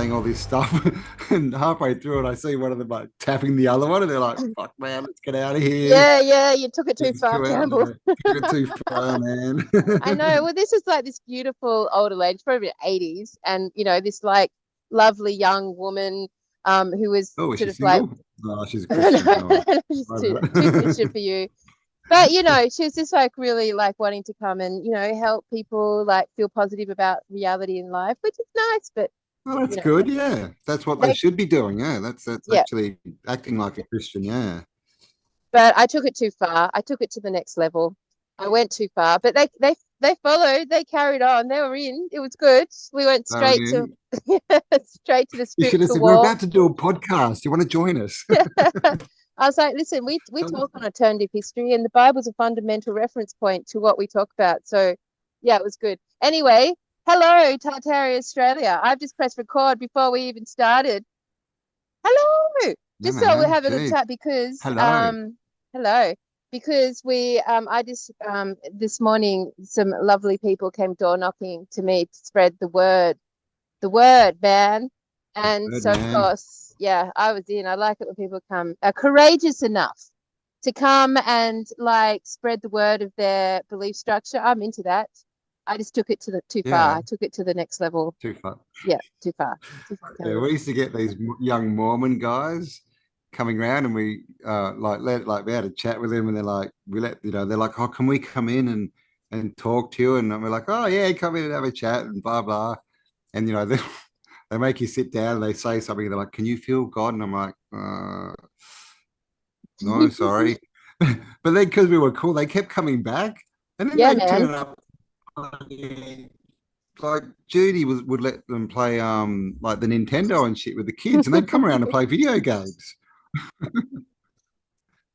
saying all this stuff, and halfway through it, I see one of them like tapping the other one, and they're like, "Fuck, man, let's get out of here. Yeah, you took it too It's far, too out Campbell. there. Took it too far, man." I know. Well, this is like this beautiful older lady, probably 80s, and this like lovely young woman who was Oh, is sort she of like single? No, she's a Christian. Oh, she's too right. Christian for you. But she was just like really like wanting to come and help people like feel positive about reality in life, which is nice. But Well, that's you know, good. Yeah, that's what they they should be doing. Yeah, that's yeah. actually acting like a Christian. Yeah. But I took it too far. I took it to the next level. I went too far, but they followed. They carried on. They were in. It was good. We went straight to Arian, straight to the you should have spiritual said, "We're wall. about to do a podcast. You want to join us?" I was like, listen, we Tell us. talk on alternative history, and the Bible's a fundamental reference point to what we talk about. So, yeah, it was good. Anyway, hello, Tartaria, Australia. I've just pressed record before we even started. Hello, Yeah, just so we man. have a good Gee, chat because hello. hello, because we I just this morning some lovely people came door knocking to me to spread the word, man. And Good so, of man. course, yeah, I was in. I like it when people come are courageous enough to come and like spread the word of their belief structure. I'm into that. I just took it to the too far. Yeah, I took it to the next level. too far. Yeah, too far. Too far, Yeah, Campbell. we used to get these young Mormon guys coming around, and we we had a chat with them, and they're like, they're like, "Oh, can we come in and talk to you?" And we're like, "Oh yeah, come in and have a chat," and blah blah. And they make you sit down and they say something. They're like, "Can you feel God?" And I'm like, "No, sorry." But then because we were cool, they kept coming back, and then Yeah, they'd man. turn up. Like Judy would let them play like the Nintendo and shit with the kids, and they'd come around and play video games.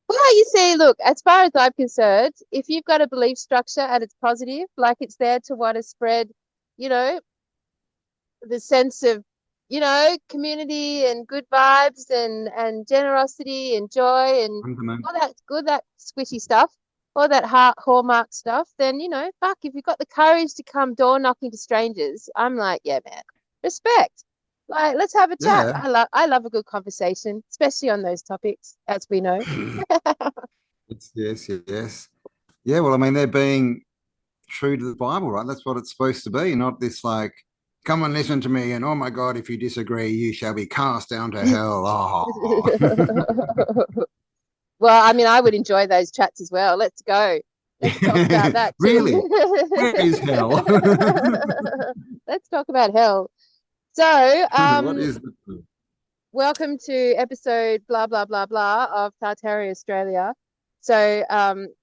Well, you see, look, as far as I'm concerned, if you've got a belief structure and it's positive, like it's there to want to spread, you know, the sense of, community and good vibes and generosity and joy and Fundament- all that good, that squishy stuff, all that heart hallmark stuff, then fuck, if you've got the courage to come door knocking to strangers, I'm like, yeah, man, respect. Like, let's have a chat. Yeah. I love a good conversation, especially on those topics, as we know. It's yes, yes. Yeah, well, I mean, they're being true to the Bible, right? That's what it's supposed to be, not this like, come and listen to me, and oh my God, if you disagree, you shall be cast down to hell. Oh, Well, I mean, I would enjoy those chats as well. Let's go. Let's talk about that too. really? Where is hell? Let's talk about hell. So, What is the welcome to episode blah blah blah blah of Tartaria Australia. So,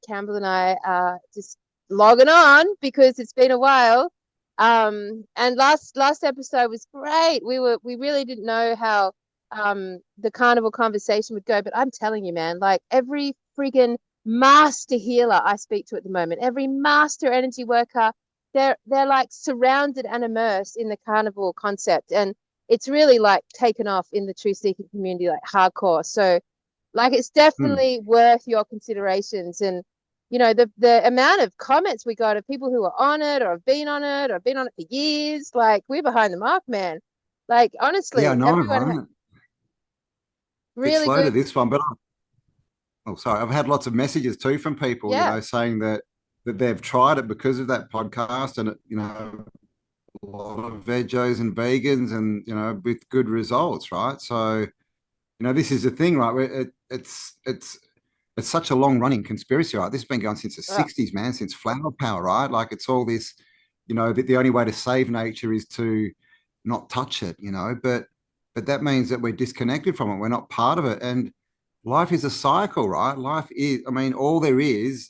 Campbell and I are just logging on because it's been a while. And last episode was great. We really didn't know how the carnival conversation would go, but I'm telling you, man, like every friggin' master healer I speak to at the moment, every master energy worker, they're like surrounded and immersed in the carnival concept, and it's really like taken off in the truth seeking community like hardcore. So like it's Hmm. definitely worth your considerations. And the amount of comments we got of people who are on it or have been on it or have been on it for years, like we're behind the mark, man. Like Yeah, I honestly, know, everyone right? Bit really slow to good. this one, but oh, sorry, I've had lots of messages too from people, Yeah. saying that they've tried it because of that podcast, and a lot of vegos and vegans, and with good results, right? So this is the thing, right? Where it's such a long running conspiracy, right? This has been going since the Uh, 60s, man, since flower power, right? Like it's all this, that the only way to save nature is to not touch it, but that means that we're disconnected from it. We're not part of it. And life is a cycle, right? Life is, I mean, all there is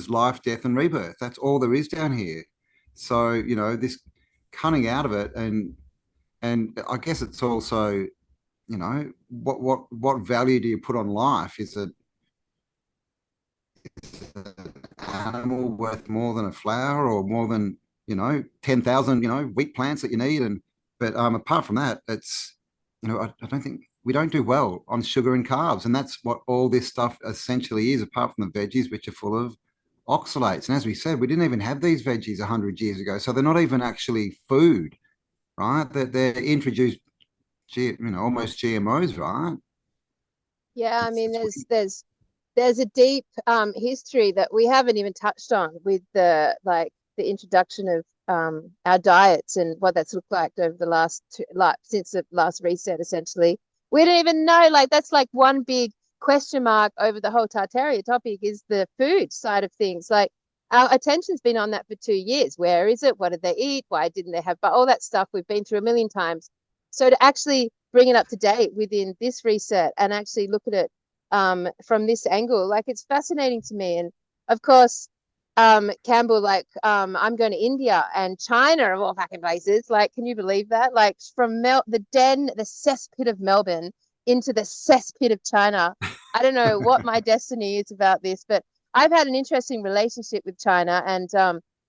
life, death, and rebirth. That's all there is down here. So, this coming out of it, and I guess it's also, what value do you put on life? Is it animal worth more than a flower, or more than 10,000 wheat plants that you need? And but apart from that, it's I don't think we don't do well on sugar and carbs, and that's what all this stuff essentially is, apart from the veggies, which are full of oxalates. And as we said, we didn't even have these veggies 100 years ago, so they're not even actually food, right? They're introduced almost GMOs, right? Yeah, I mean, It's weird. there's a deep history that we haven't even touched on with the introduction of our diets and what that's looked like over the since the last reset, essentially. We don't even know, like that's like one big question mark over the whole Tartaria topic is the food side of things. Like our attention's been on that for 2 years. Where is it? What did they eat? Why didn't they have, but all that stuff we've been through a million times. So to actually bring it up to date within this reset and actually look at it from this angle, like it's fascinating to me. And of course, Campbell, like I'm going to India and China of all fucking places. Like, can you believe that? Like from the cesspit of Melbourne into the cesspit of China. I don't know what my destiny is about this, but I've had an interesting relationship with China, and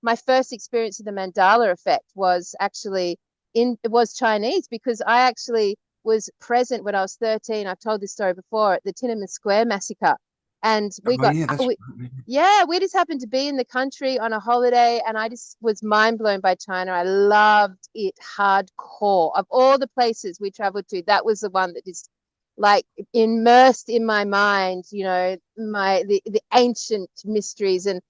my first experience of the Mandela effect was actually it was Chinese, because I actually was present when I was 13. I've told this story before, at the Tiananmen Square massacre. And Oh yeah, that's right. yeah, we just happened to be in the country on a holiday, and I just was mind blown by China. I loved it hardcore. Of all the places we traveled to, that was the one that just like immersed in my mind, the ancient mysteries, and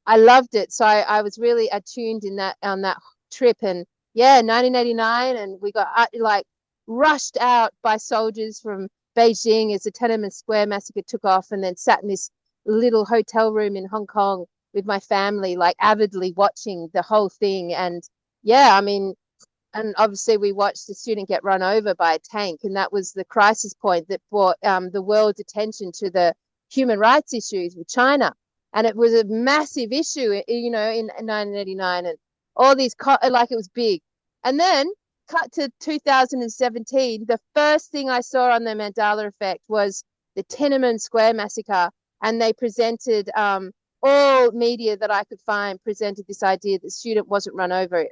I loved it. So I was really attuned in that on that trip. And yeah, 1989, and we got like rushed out by soldiers from Beijing as the Tiananmen Square massacre took off, and then sat in this little hotel room in Hong Kong with my family, like avidly watching the whole thing. And yeah, I mean, and obviously we watched a student get run over by a tank, and that was the crisis point that brought the world's attention to the human rights issues with China. And it was a massive issue, in 1989, and all these like it was big. And then cut to 2017, the first thing I saw on the Mandela effect was the Tiananmen Square massacre, and they presented all media that I could find presented this idea that the student wasn't run over.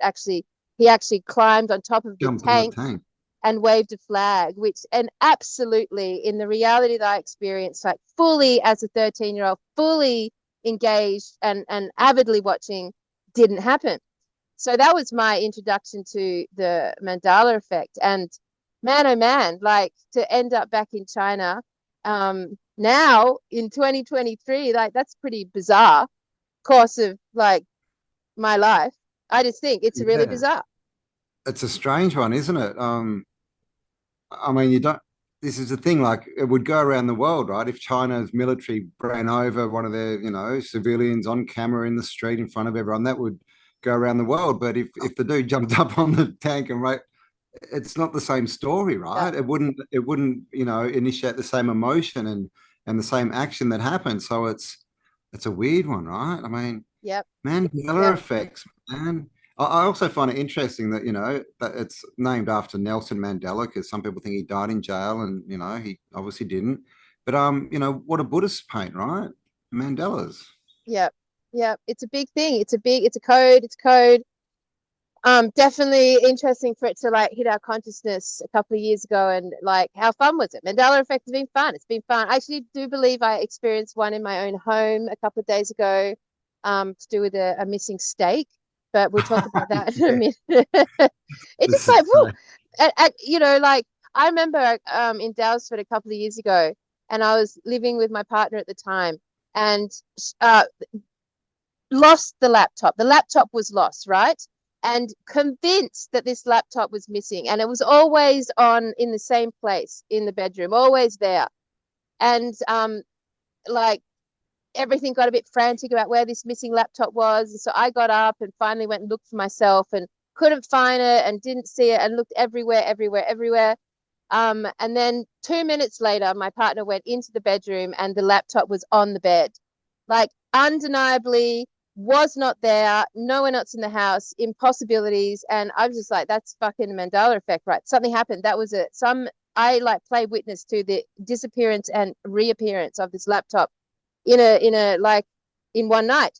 He actually climbed on top of the Jumped on the tank tank. and waved a flag, and absolutely in the reality that I experienced, like fully as a 13-year-old, fully engaged and avidly watching, didn't happen. So that was my introduction to the Mandela effect. And man, oh man, like to end up back in China now in 2023, like that's pretty bizarre course of like my life. I just think it's really Yeah, bizarre. it's a strange one, isn't it? I mean, you don't. This is the thing. Like, it would go around the world, right? If China's military ran over one of their, civilians on camera in the street in front of everyone, that would go around the world. But if the dude jumped up on the tank and right, it's not the same story, Yeah. right? It wouldn't initiate the same emotion and the same action that happened. So it's a weird one, right? I mean, Yep. Mandela Yep. effects, man. I also find it interesting that that it's named after Nelson Mandela, because some people think he died in jail, and he obviously didn't. But what a Buddhist paint, right? Mandela's. Yep. Yep. It's a big thing. It's a code. It's code. Definitely interesting for it to like hit our consciousness a couple of years ago, and like how fun was it? Mandela effect has been fun. It's been fun. I actually do believe I experienced one in my own home a couple of days ago, to do with a missing steak, but we'll talk about that in a Yeah, minute. It's just this like, is whoa, like I remember in Dalesford a couple of years ago, and I was living with my partner at the time, and uh lost the laptop. The laptop was lost, right? And convinced that this laptop was missing. And it was always on in the same place in the bedroom, always there. And like everything got a bit frantic about where this missing laptop was. And so I got up and finally went and looked for myself and couldn't find it and didn't see it and looked everywhere, everywhere, everywhere. And then 2 minutes later, my partner went into the bedroom and the laptop was on the bed. Like undeniably was not there, no one else in the house, impossibilities. And I was just like, that's fucking Mandela effect, right? Something happened. That was it. I like play witness to the disappearance and reappearance of this laptop in a like in one night.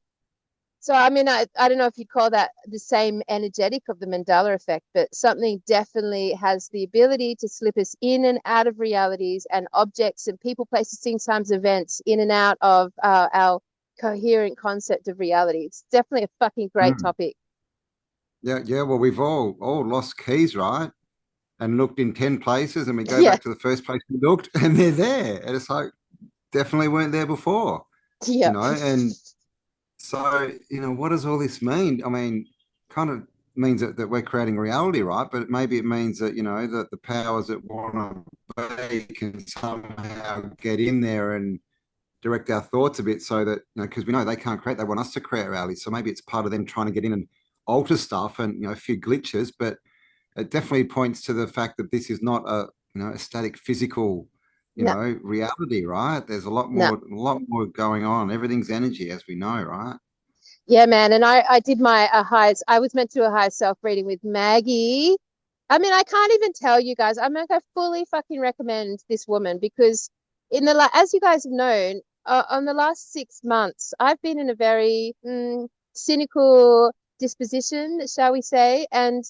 So I mean, I don't know if you'd call that the same energetic of the Mandela effect, but something definitely has the ability to slip us in and out of realities and objects and people, places, things, times, events, in and out of our coherent concept of reality. It's definitely a fucking great Mm. topic. Yeah, yeah. Well, we've all lost keys, right? and looked in 10 places, and we go Yeah. back to the first place we looked and they're there. And it's like, definitely weren't there before, Yeah. and so, what does all this mean? I mean, kind of means that we're creating reality, right? But maybe it means that, that the powers that want to be can somehow get in there and direct our thoughts a bit so that, because we know they can't create, they want us to create reality. So maybe it's part of them trying to get in and alter stuff and, a few glitches, but it definitely points to the fact that this is not a static physical, No, reality, right? There's no. a lot more going on. Everything's energy, as we know, right? Yeah, man. And I did my highs. I was meant to do a high self reading with Maggie. I mean, I can't even tell you guys. I'm like, I fully fucking recommend this woman because as you guys have known, on the last 6 months, I've been in a very cynical disposition, shall we say? And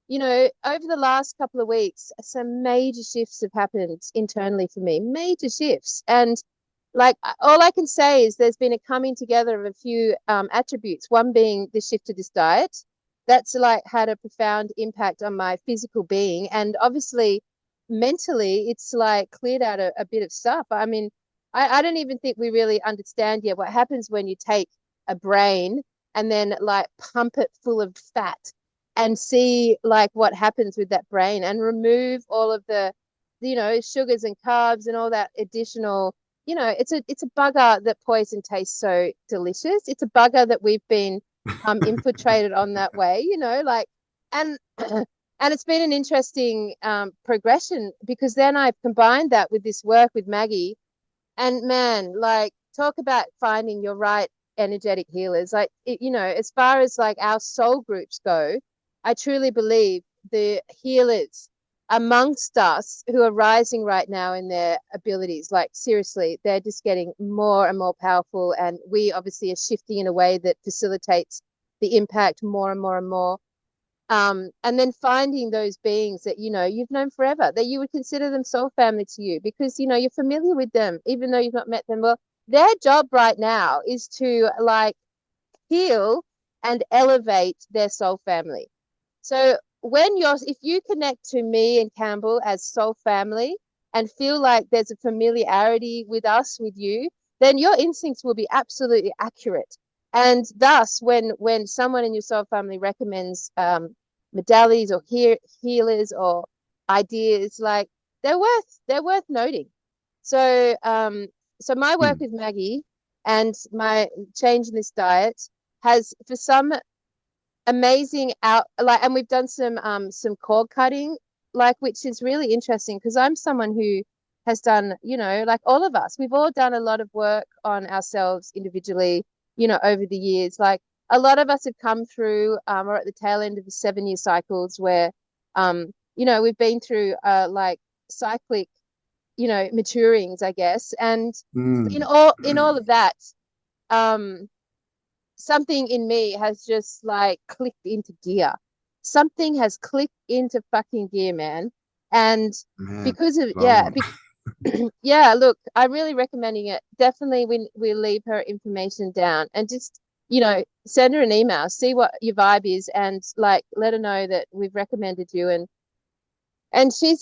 over the last couple of weeks, some major shifts have happened internally for me, major shifts, and like all I can say is there's been a coming together of a few attributes. One being the shift to this diet. That's like had a profound impact on my physical being, and obviously mentally, it's like cleared out a bit of stuff. I mean, I don't even think we really understand yet what happens when you take a brain and then like pump it full of fat and see like what happens with that brain and remove all of the sugars and carbs and all that additional. It's a bugger that poison tastes so delicious. It's a bugger that we've been infiltrated on that way, like, and and it's been an interesting progression because then I've combined that with this work with Maggie, and man, like, talk about finding your right energetic healers. Like, as far as like our soul groups go, I truly believe the healers amongst us who are rising right now in their abilities, like seriously, they're just getting more and more powerful. And we obviously are shifting in a way that facilitates the impact more and more and more. And then finding those beings that you've known forever, that you would consider them soul family to you because you're familiar with them even though you've not met them. Well, their job right now is to like heal and elevate their soul family. So if you connect to me and Cambell as soul family and feel like there's a familiarity with us, with you, then your instincts will be absolutely accurate. And thus, when someone in your soul family recommends modalities or healers or ideas, like, they're worth noting. So my work Hmm. with Maggie and my change in this diet has, for some amazing out, like, and we've done some cord cutting, like, which is really interesting because I'm someone who has done, like all of us, we've all done a lot of work on ourselves individually, over the years. Like, a lot of us have come through or at the tail end of the 7-year cycles where we've been through like cyclic, maturings, I guess. And in Hmm. all of that, um something in me has just like clicked into gear. Something has clicked into fucking gear, man. And Man, because of, love yeah, it. yeah, look, I'm really recommending it. Definitely, we leave her information down and just, send her an email, see what your vibe is, and like let her know that we've recommended you. And she's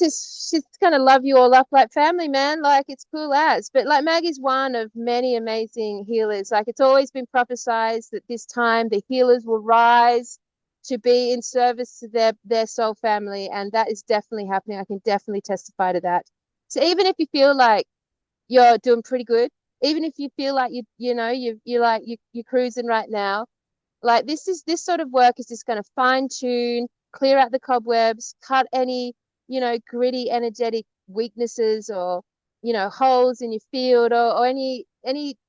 gonna love you all up like family, man. Like, it's cool as. But like, Maggie's one of many amazing healers. Like, it's always been prophesied that this time the healers will rise to be in service to their soul family, and that is definitely happening. I can definitely testify to that. So even if you feel like you're doing pretty good, even if you feel like you're cruising right now, like, this sort of work is just going to fine tune, clear out the cobwebs, cut any, gritty energetic weaknesses or, holes in your field, or any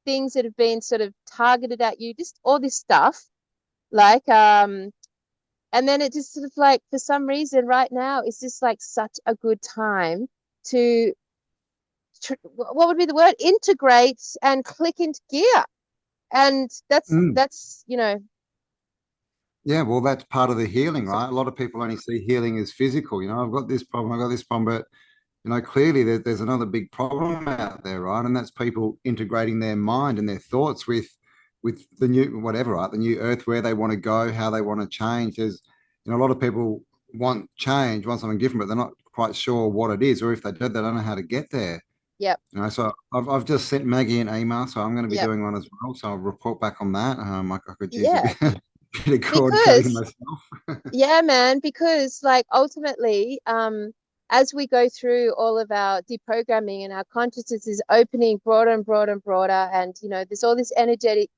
things that have been sort of targeted at you, just all this stuff. Like, and then it just sort of like, for some reason right now, it's just like such a good time to, what would be the word? Integrate and click into gear. And that's, Hmm. that's, Yeah, well, that's part of the healing, right? A lot of people only see healing as physical. I've got this problem, I've got this problem, but clearly there's another big problem out there, right? And that's people integrating their mind and their thoughts with the new whatever, right? The new earth, where they want to go, how they want to change. There's, a lot of people want change, want something different, but they're not quite sure what it is, or if they did, they don't know how to get there. Yep. You know, so I've just sent Maggie an email, so I'm going to be Yep. doing one as well. So I'll report back on that. I could use a Yeah. bit of cord cutting Because myself. yeah, man, because like ultimately, as we go through all of our deprogramming and our consciousness is opening broader and broader and broader, and there's all this energetic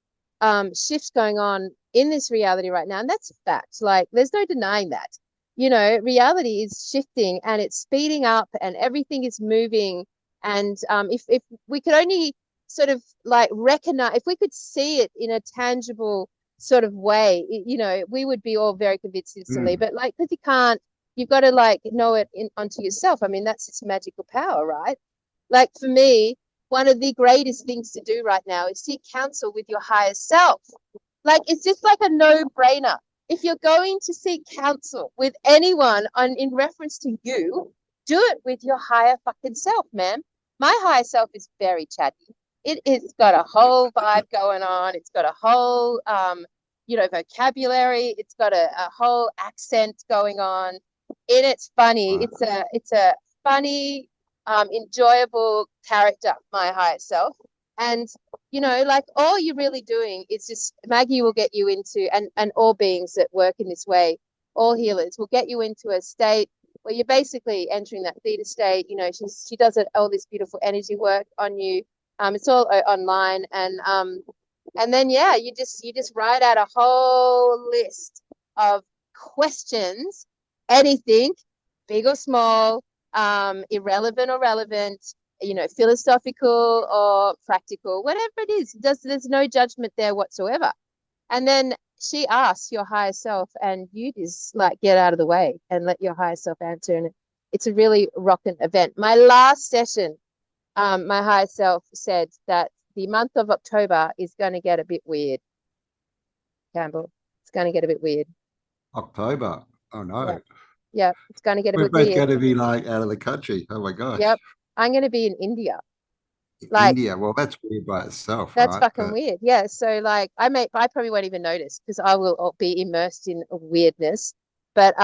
shifts going on in this reality right now, and that's a fact. Like, there's no denying that. Reality is shifting and it's speeding up, and everything is moving. And if we could only sort of like recognize, if we could see it in a tangible sort of way, we would be all very convinced instantly. Mm, But like, because you can't, you've got to like know it onto yourself. I mean, that's its magical power, right? Like for me, one of the greatest things to do right now is seek counsel with your higher self. Like, it's just like a no-brainer. If you're going to seek counsel with anyone in reference to you, do it with your higher fucking self, man. My higher self is very chatty. It's got a whole vibe going on. It's got a whole vocabulary. It's got a whole accent going on. And it's funny. right. It's a funny, enjoyable character, my higher self. And like, all you're really doing is just, Maggie will get you into, and all beings that work in this way, all healers will get you into a state where you're basically entering that theta state. She does all this beautiful energy work on you. It's all online, and then yeah, you just write out a whole list of questions, anything, big or small, irrelevant or relevant, philosophical or practical, whatever it is. There's no judgment there whatsoever. And then she asks your higher self, and you just like get out of the way and let your higher self answer. And it's a really rocking event. My last session, my higher self said that the month of October is going to get a bit weird, Campbell. It's going to get a bit weird. October. Oh Yeah. no. Yeah. It's going to get a We're bit both weird. going to be like out of the country. Oh my gosh. Yep. I'm going to be in India. Like, India. Well, that's weird by itself, that's right? fucking But weird. Yeah. So like, I probably won't even notice because I will be immersed in weirdness. But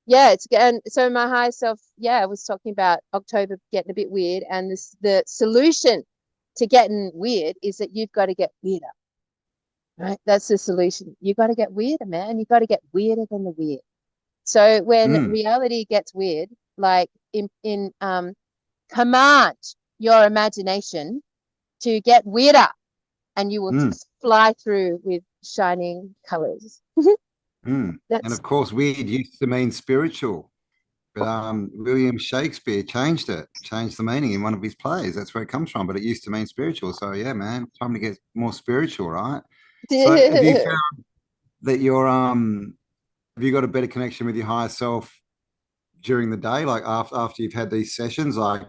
yeah, it's again. So my higher self, yeah, was talking about October getting a bit weird, and the solution to getting weird is that you've got to get weirder. Right? That's the solution. You got to get weirder, man. You got to get weirder than the weird. So when mm, reality gets weird, like in command your imagination to get weirder, and you will mm, fly through with shining colors. and That's of course, weird used to mean spiritual. But William Shakespeare changed the meaning in one of his plays. That's where it comes from. But it used to mean spiritual. So yeah, man, time to get more spiritual, right? So have you found that have you got a better connection with your higher self during the day, like after you've had these sessions, like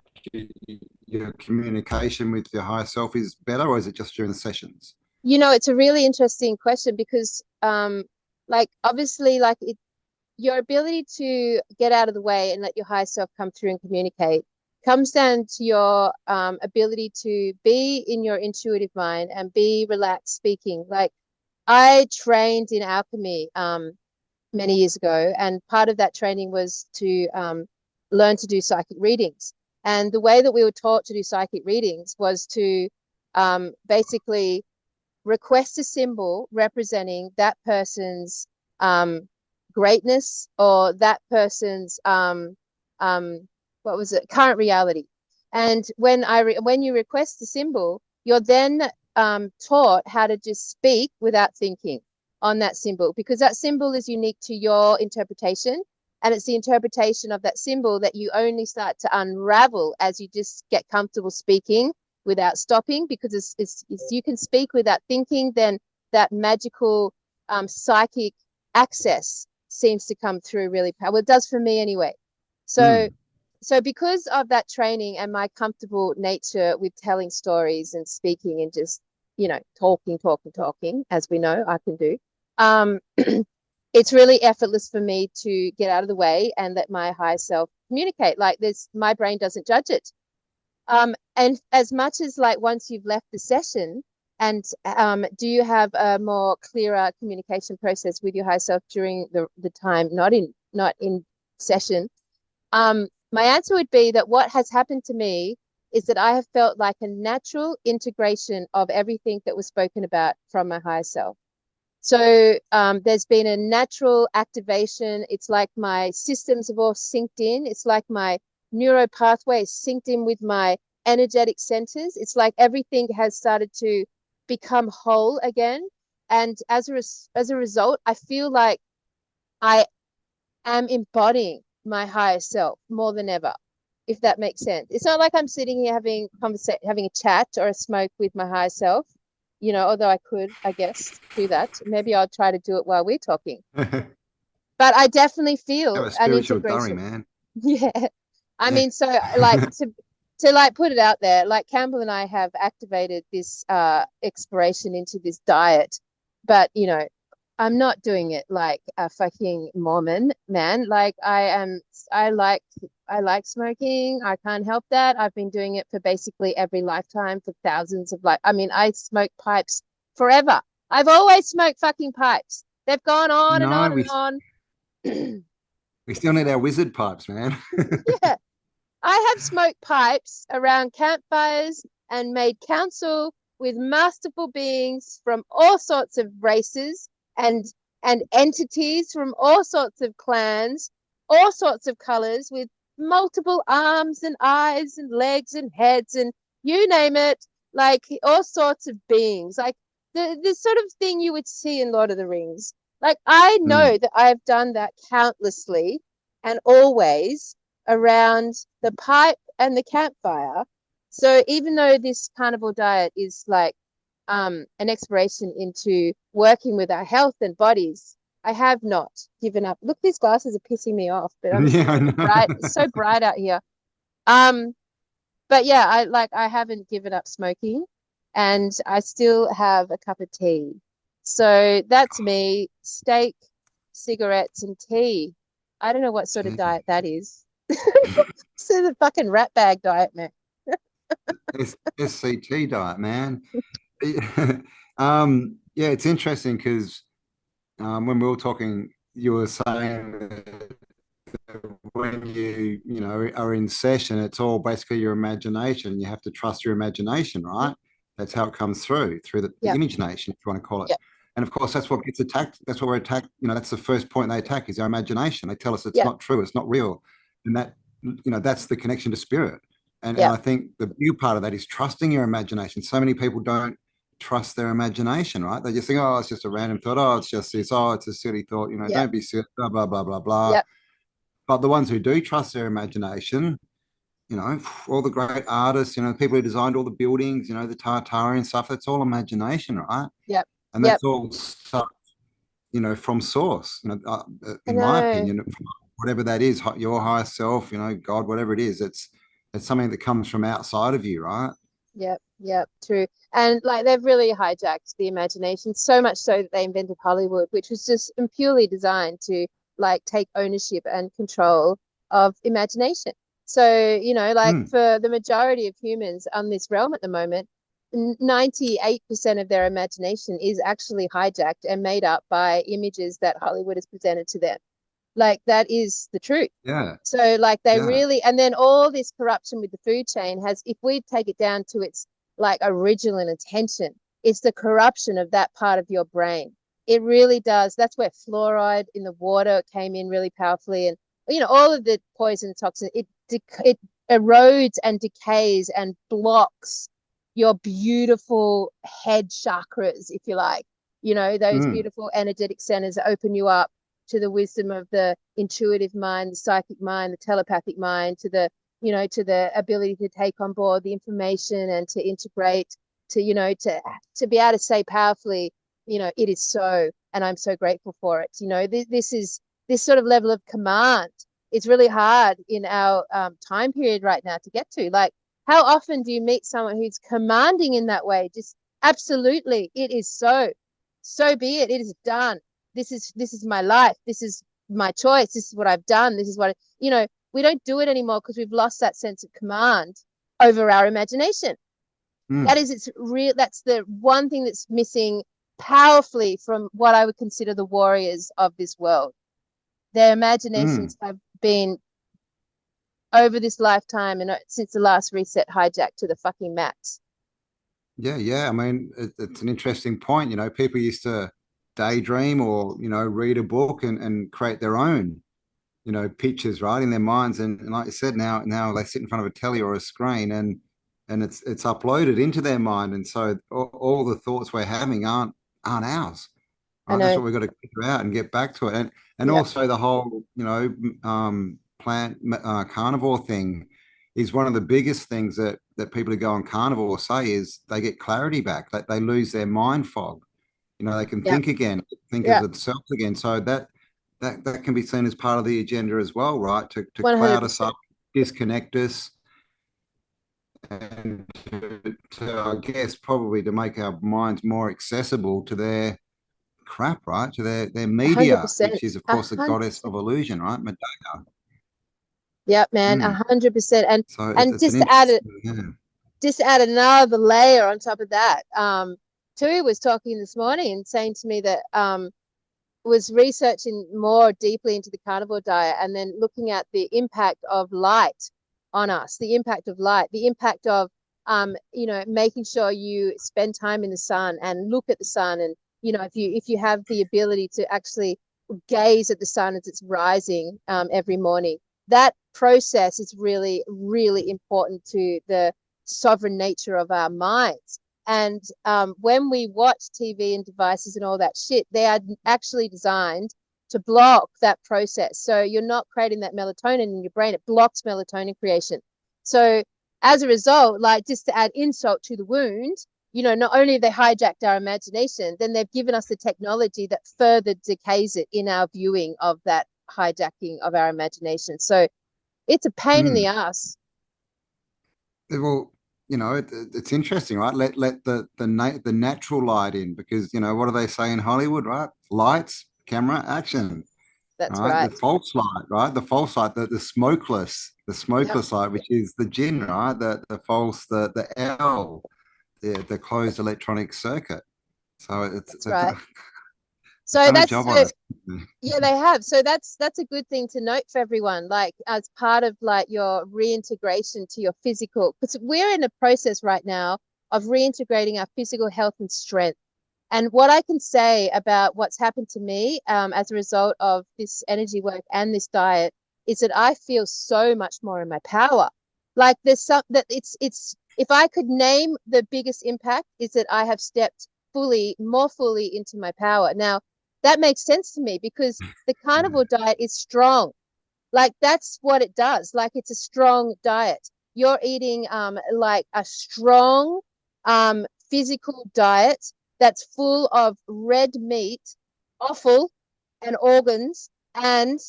your communication with your higher self is better, or is it just during the sessions? it's a really interesting question because like obviously like your ability to get out of the way and let your higher self come through and communicate comes down to your ability to be in your intuitive mind and be relaxed speaking. Like, I trained in alchemy many years ago, and part of that training was to learn to do psychic readings. And the way that we were taught to do psychic readings was to basically request a symbol representing that person's greatness, or that person's what was it, current reality. And when you request the symbol, you're then taught how to just speak without thinking on that symbol, because that symbol is unique to your interpretation, and it's the interpretation of that symbol that you only start to unravel as you just get comfortable speaking without stopping, because it's you can speak without thinking, then that magical psychic access seems to come through really powerful. Well, it does for me anyway. So Mm, so because of that training and my comfortable nature with telling stories and speaking and just talking, as we know I can do, it's really effortless for me to get out of the way and let my higher self communicate. Like, this, my brain doesn't judge it. And as much as like once you've left the session, and do you have a more clearer communication process with your higher self during the time not in session? My answer would be that what has happened to me is that I have felt like a natural integration of everything that was spoken about from my higher self. So there's been a natural activation. It's like my systems have all synced in. It's like my neuro pathway is synced in with my energetic centers. It's like everything has started to become whole again. And as a result, I feel like I am embodying my higher self more than ever, if that makes sense. It's not like I'm sitting here having a chat or a smoke with my higher self, although I could, I guess, do that. Maybe I'll try to do it while we're talking. Have But I definitely feel a an spiritual durry, integration. man. Yeah. I Yeah. mean, so like to like put it out there, like Cambell and I have activated this exploration into this diet, but I'm not doing it like a fucking Mormon, man. Like I like smoking. I can't help that. I've been doing it for basically every lifetime for thousands of I mean, I smoke pipes forever. I've always smoked fucking pipes. They've gone on and No, on and we on. we still need our wizard pipes, man. Yeah. I have smoked pipes around campfires and made counsel with masterful beings from all sorts of races and entities from all sorts of clans, all sorts of colors, with multiple arms and eyes and legs and heads and you name it, like all sorts of beings, like the sort of thing you would see in Lord of the Rings. Like I know that I've done that countlessly and always around the pipe and the campfire. So even though this carnivore diet is like an exploration into working with our health and bodies, I have not given up. Look, these glasses are pissing me off, but I'm Yeah, I know. bright. It's so bright out here. But yeah, I haven't given up smoking, and I still have a cup of tea. So that's me: steak, cigarettes, and tea. I don't know what sort of diet that is. It's a fucking rat bag diet, man. SCT diet, man. Yeah, it's interesting because when we were talking, you were saying that when are in session, it's all basically your imagination. You have to trust your imagination, right? That's how it comes through the Yep. imagination, if you want to call it. Yep. And of course, that's what gets attacked. That's what we're attacked. That's the first point they attack is our imagination. They tell us it's Yep. not true, it's not real, and that's the connection to spirit. And Yep. I think the new part of that is trusting your imagination. So many people don't trust their imagination, right? They just think, oh, it's just a random thought. Oh, it's just this. Oh, it's a silly thought. Yep. Don't be silly. Blah blah blah blah blah. Yep. But the ones who do trust their imagination, all the great artists, people who designed all the buildings, the Tartaria and stuff, that's all imagination, right? Yep. And Yep. that's all stuff, from source, I in my know. opinion, whatever that is, your higher self, God, whatever it is, it's something that comes from outside of you, right? Yep. Yep. True. And like they've really hijacked the imagination so much so that they invented Hollywood, which was just purely designed to like take ownership and control of imagination. So, for the majority of humans on this realm at the moment, 98% of their imagination is actually hijacked and made up by images that Hollywood has presented to them. Like that is the truth. Yeah. So like they Yeah. really, and then all this corruption with the food chain has, if we take it down to its like original intention, it's the corruption of that part of your brain. It really does. That's where fluoride in the water came in really powerfully, and all of the poison toxin. It erodes and decays and blocks your beautiful head chakras, if you like. Those beautiful energetic centers that open you up to the wisdom of the intuitive mind, the psychic mind, the telepathic mind, to the ability to take on board the information and to integrate, to be able to say powerfully, it is so, and I'm so grateful for it. This sort of level of command. It's really hard in our time period right now to get to. Like, how often do you meet someone who's commanding in that way? Just absolutely, it is so. So be it. It is done. This is my life. This is my choice. This is what I've done. This is what we don't do it anymore because we've lost that sense of command over our imagination. That's the one thing that's missing powerfully from what I would consider the warriors of this world. Their imaginations have been over this lifetime and since the last reset, hijacked to the fucking max. Yeah. I mean, it's an interesting point. People used to daydream or, read a book and create their own, pictures, right, in their minds. And like you said, now they sit in front of a telly or a screen and it's uploaded into their mind. And so all the thoughts we're having aren't ours. Right. That's what we've got to figure out and get back to it. And also the whole, plant carnivore thing is one of the biggest things that people who go on carnivore say is they get clarity back, that they lose their mind fog. They can think again, think of themselves again. So that can be seen as part of the agenda as well, right? To 100%. cloud us up, disconnect us, and to, I guess, probably to make our minds more accessible to their crap, right? To their media, 100%. which is, of course, the goddess of illusion, right? Mandela. Yep, man, 100%. And so and just to add another layer on top of that, Tui was talking this morning and saying to me that was researching more deeply into the carnivore diet and then looking at the impact of light on us, the impact of light, the impact of making sure you spend time in the sun and look at the sun, and if you have the ability to actually gaze at the sun as it's rising every morning, that process is really, really important to the sovereign nature of our minds. And when we watch TV and devices and all that shit, they are actually designed to block that process. So you're not creating that melatonin in your brain. It blocks melatonin creation. So as a result, like, just to add insult to the wound, not only have they hijacked our imagination, then they've given us the technology that further decays it in our viewing of that hijacking of our imagination. So it's a pain in the ass. Well, it's interesting, right? Let the natural light in, because what do they say in Hollywood, right? Lights, camera, action. That's right. The false light, right? The false light, the smokeless light, which is the gin, right? The false, the L, the closed electronic circuit. So it's right. So that's yeah, they have. So that's a good thing to note for everyone, like as part of like your reintegration to your physical, because we're in a process right now of reintegrating our physical health and strength. And what I can say about what's happened to me as a result of this energy work and this diet is that I feel so much more in my power. Like there's some that it's if I could name the biggest impact, is that I have stepped more fully into my power. Now, that makes sense to me because the carnivore diet is strong. Like that's what it does. Like it's a strong diet. You're eating like a strong physical diet that's full of red meat, offal, and organs and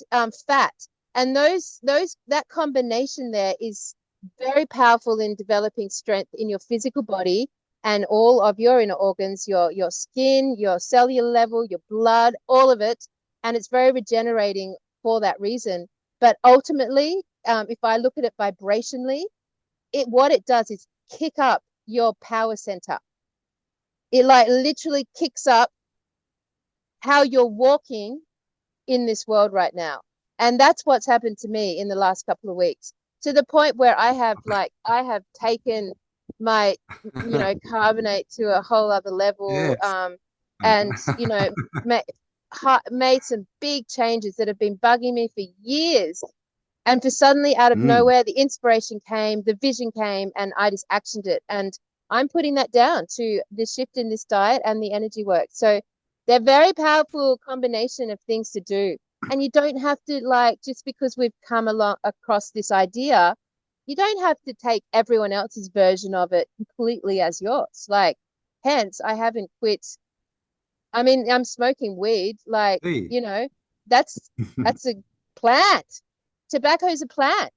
fat. And that combination there is very powerful in developing strength in your physical body and all of your inner organs, your skin, your cellular level, your blood, all of it. And it's very regenerating for that reason. But ultimately, if I look at it vibrationally, what it does is kick up your power center. It like literally kicks up how you're walking in this world right now. And that's what's happened to me in the last couple of weeks, to the point where I have taken my carbonate to a whole other level. And made some big changes that have been bugging me for years. And for suddenly out of nowhere, the inspiration came, the vision came, and I just actioned it. And I'm putting that down to the shift in this diet and the energy work. So they're very powerful combination of things to do. And you don't have to, like, just because we've come along across this idea, you don't have to take everyone else's version of it completely as yours. Like, hence, I haven't quit. I mean, I'm smoking weed. Like, that's a plant. Tobacco is a plant.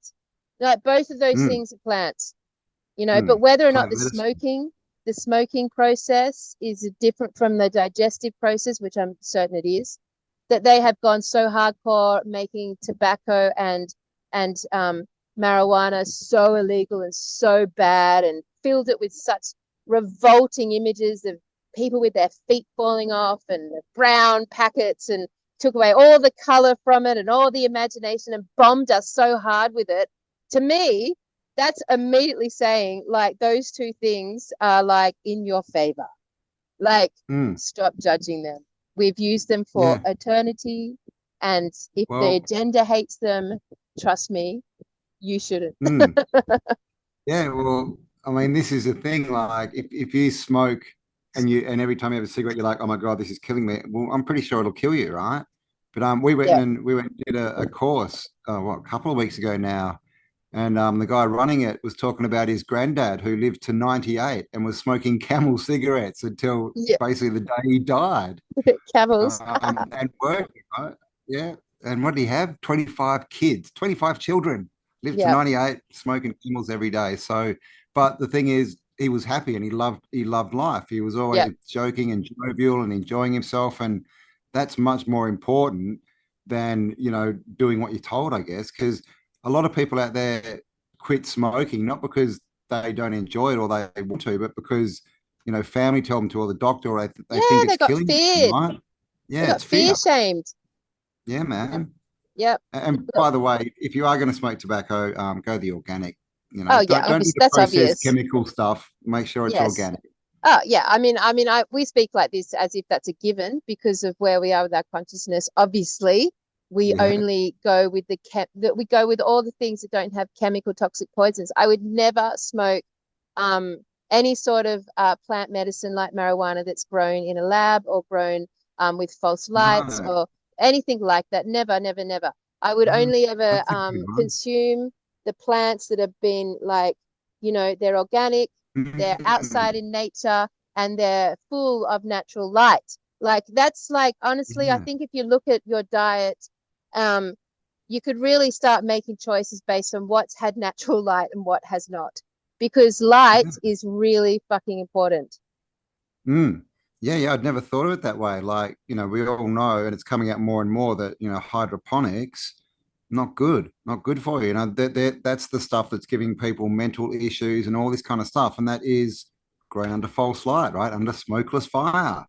Like, both of those things are plants. But whether or not the smoking process is different from the digestive process, which I'm certain it is, that they have gone so hardcore making tobacco and marijuana so illegal and so bad, and filled it with such revolting images of people with their feet falling off and the brown packets, and took away all the color from it and all the imagination and bombed us so hard with it, to me, that's immediately saying like those two things are like in your favor. Like, stop judging them. We've used them for Yeah. eternity. And if the Well, agenda hates them, trust me, you shouldn't. yeah. Well, I mean, this is the thing. Like, if you smoke and every time you have a cigarette, you're like, oh my God, this is killing me. Well, I'm pretty sure it'll kill you, right? But Yeah. we went and did a course, what, a couple of weeks ago now. And the guy running it was talking about his granddad who lived to 98 and was smoking Camel cigarettes until Yeah. basically the day he died. Camels. And working, right? Yeah. And what did he have? 25 kids, 25 children, lived to Yeah. 98, smoking Camels every day. So, but the thing is, he was happy and he loved life. He was Yeah. always joking and jovial and enjoying himself. And that's much more important than, doing what you're told, I guess, because a lot of people out there quit smoking, not because they don't enjoy it or they want to, but because, family tell them to, or the doctor, or they think Yeah, it's they got killing them, feared. right? They Yeah, got it's fear fear. shamed. Yeah, Yep. man. Yep. And by the way, if you are going to smoke tobacco, go the organic. Oh yeah, Don't do obvious. the That's processed obvious. chemical stuff. Make sure it's Yes. organic. Oh yeah. I we speak like this as if that's a given because of where we are with our consciousness. Obviously, we Yeah. only go with that we go with all the things that don't have chemical toxic poisons. I would never smoke um any sort of plant medicine like marijuana that's grown in a lab or grown with false lights No, or anything like that. Never, never, never. I would no, only ever that's a good one. consume the plants that have been like, they're organic, they're outside Mm, in nature, and they're full of natural light. Like that's like honestly, I yeah. think if you look at your diet, um, you could really start making choices based on what's had natural light and what has not. Because light Yeah. is really fucking important. Mm. Yeah, yeah, I'd never thought of it that way. Like, we all know, and it's coming out more and more that, hydroponics, not good for you. That's the stuff that's giving people mental issues and all this kind of stuff. And that is grown under false light, right? Under smokeless fire. Um,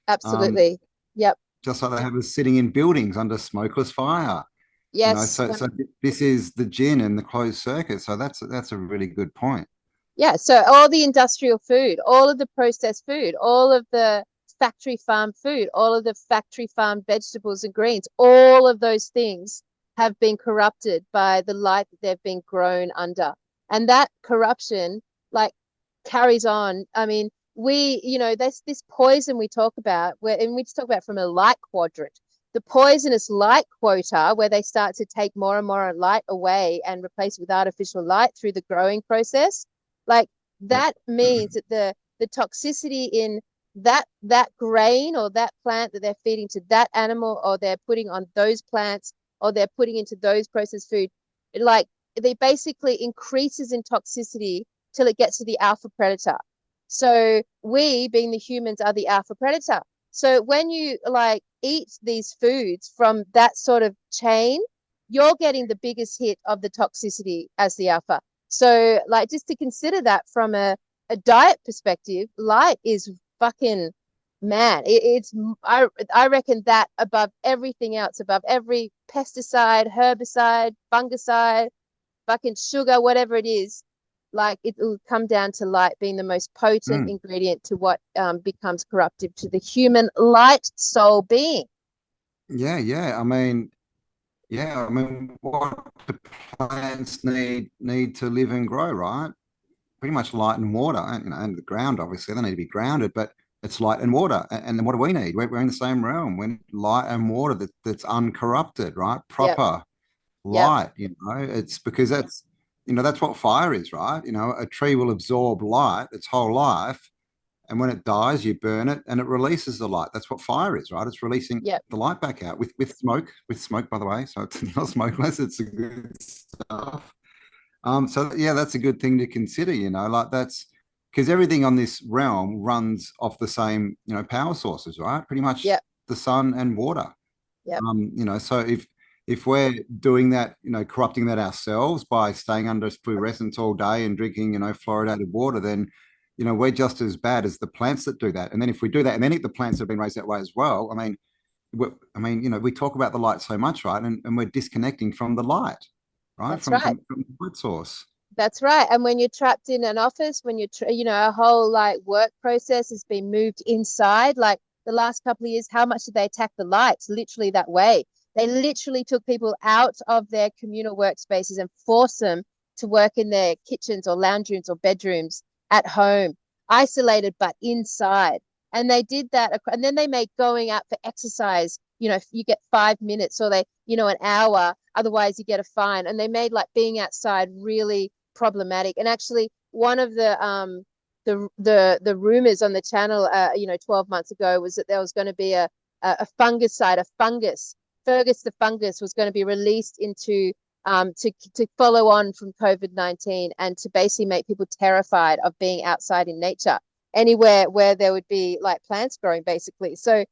Absolutely. Yep. just like they have us sitting in buildings under smokeless fire. Yes. So this is the gin and the closed circuit. So that's a really good point. Yeah. So all the industrial food, all of the processed food, all of the factory farm food, all of the factory farmed vegetables and greens, all of those things have been corrupted by the light that they've been grown under. And that corruption, like, carries on. I mean, there's this poison we talk about, and we just talk about from a light quadrant. The poisonous light quota, where they start to take more and more light away and replace it with artificial light through the growing process, like Yep. that means that the toxicity in that grain or that plant that they're feeding to that animal, or they're putting on those plants, or they're putting into those processed food, like they basically increases in toxicity till it gets to the alpha predator. So we, being the humans, are the alpha predator. So when you like eat these foods from that sort of chain, you're getting the biggest hit of the toxicity as the alpha. So like just to consider that from a diet perspective, light is fucking man. I reckon that above everything else, above every pesticide, herbicide, fungicide, fucking sugar, whatever it is, like it will come down to light being the most potent Mm. ingredient to what becomes corruptive to the human light soul being. Yeah, yeah. Yeah, I mean, what do plants need to live and grow, right? Pretty much light and water, and the ground. Obviously, they need to be grounded, but it's light and water. And then what do we need? We're in the same realm. We need light and water that's uncorrupted, right? Yep. Proper Yep. light. It's because that's what fire is, right? A tree will absorb light its whole life, and when it dies, you burn it, and it releases the light. That's what fire is, right? It's releasing Yep. the light back out with smoke, by the way. So it's not smokeless. It's a good stuff. So yeah, that's a good thing to consider, like that's because everything on this realm runs off the same, power sources, right? Pretty much Yep. the sun and water. Yep. So if we're doing that, corrupting that ourselves by staying under fluorescence all day and drinking, fluoridated water, then, we're just as bad as the plants that do that. And then if we do that and then eat the plants that have been raised that way as well, we talk about the light so much, right? And we're disconnecting from the light. right? That's right. From the light source. That's right. And when you're trapped in an office, when you're, a whole like work process has been moved inside, like the last couple of years, how much did they attack the lights? Literally that way. They literally took people out of their communal workspaces and forced them to work in their kitchens or lounge rooms or bedrooms at home, isolated but inside. And they did that. And then they made going out for exercise, you get 5 minutes or an hour. Otherwise, you get a fine. And they made like being outside really problematic. And actually, one of the rumors on the channel 12 months ago was that there was going to be a fungicide, a fungus. Fergus the fungus was going to be released into to follow on from COVID-19 and to basically make people terrified of being outside in nature, anywhere where there would be like plants growing, basically. So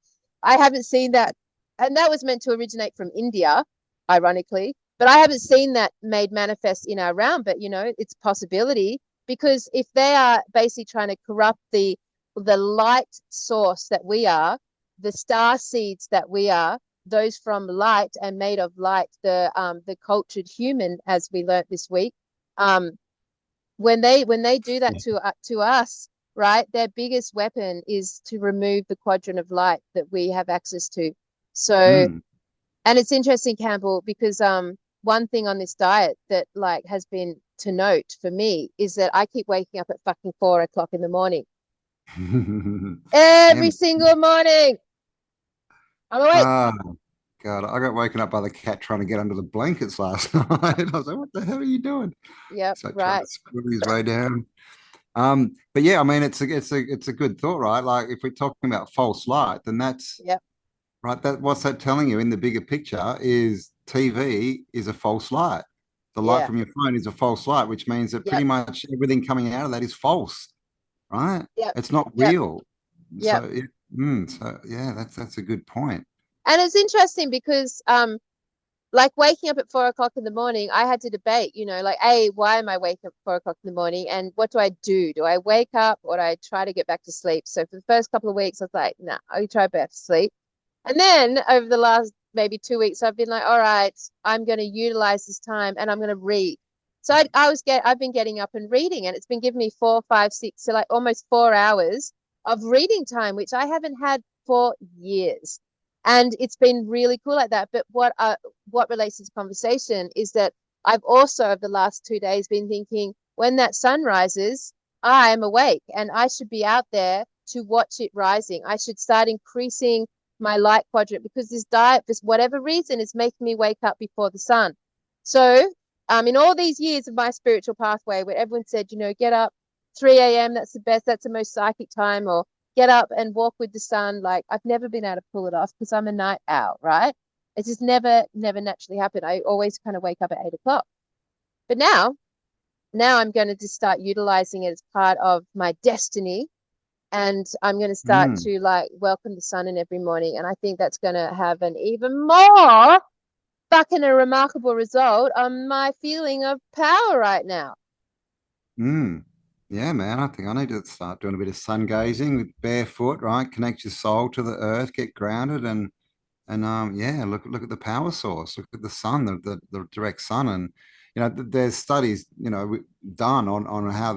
I haven't seen that. And that was meant to originate from India, ironically. But I haven't seen that made manifest in our realm. But, it's a possibility, because if they are basically trying to corrupt the light source that we are, the star seeds that we are, those from light and made of light, the cultured human, as we learnt this week, when they do that to us, right, their biggest weapon is to remove the quadrant of light that we have access to. So, and it's interesting, Campbell, because one thing on this diet that like has been to note for me is that I keep waking up at fucking 4 o'clock in the morning. Every single morning. I'm awake. Oh, God, I got woken up by the cat trying to get under the blankets last night. I was like, what the hell are you doing? Yep, So trying right. to squirrel his way down. But yeah, I mean, it's a good thought, right? Like if we're talking about false light, then that's Yep, right. What's that telling you in the bigger picture is TV is a false light. The light yeah, from your phone is a false light, which means that yep, pretty much everything coming out of that is false, right? yep, It's not yep, real. yep. So yeah, that's a good point. And it's interesting because like waking up at 4 o'clock in the morning, I had to debate, like, hey, why am I waking up at 4 o'clock in the morning? And what do I do? Do I wake up or do I try to get back to sleep? So for the first couple of weeks, I was like, nah, I'll try back to sleep. And then over the last maybe 2 weeks, I've been like, all right, I'm going to utilize this time and I'm going to read. So I've been getting up and reading, and it's been giving me 4, 5, 6, so like almost 4 hours of reading time, which I haven't had for years. And it's been really cool like that. But what relates to this conversation is that I've also, over the last 2 days, been thinking, when that sun rises, I am awake and I should be out there to watch it rising. I should start increasing my light quadrant, because this diet, for whatever reason, is making me wake up before the sun. So, in all these years of my spiritual pathway, where everyone said, get up 3 a.m., that's the best, that's the most psychic time, or get up and walk with the sun. Like, I've never been able to pull it off because I'm a night owl, right? It's just never naturally happened. I always kind of wake up at 8 o'clock. But now I'm going to just start utilizing it as part of my destiny. And I'm going to start Mm. to like welcome the sun in every morning. And I think that's going to have an even more fucking a remarkable result on my feeling of power right now. Mm. Yeah, man, I think I need to start doing a bit of sun gazing with barefoot, right? Connect your soul to the earth, get grounded, and yeah, look at the power source, look at the sun, the direct sun. And there's studies done on how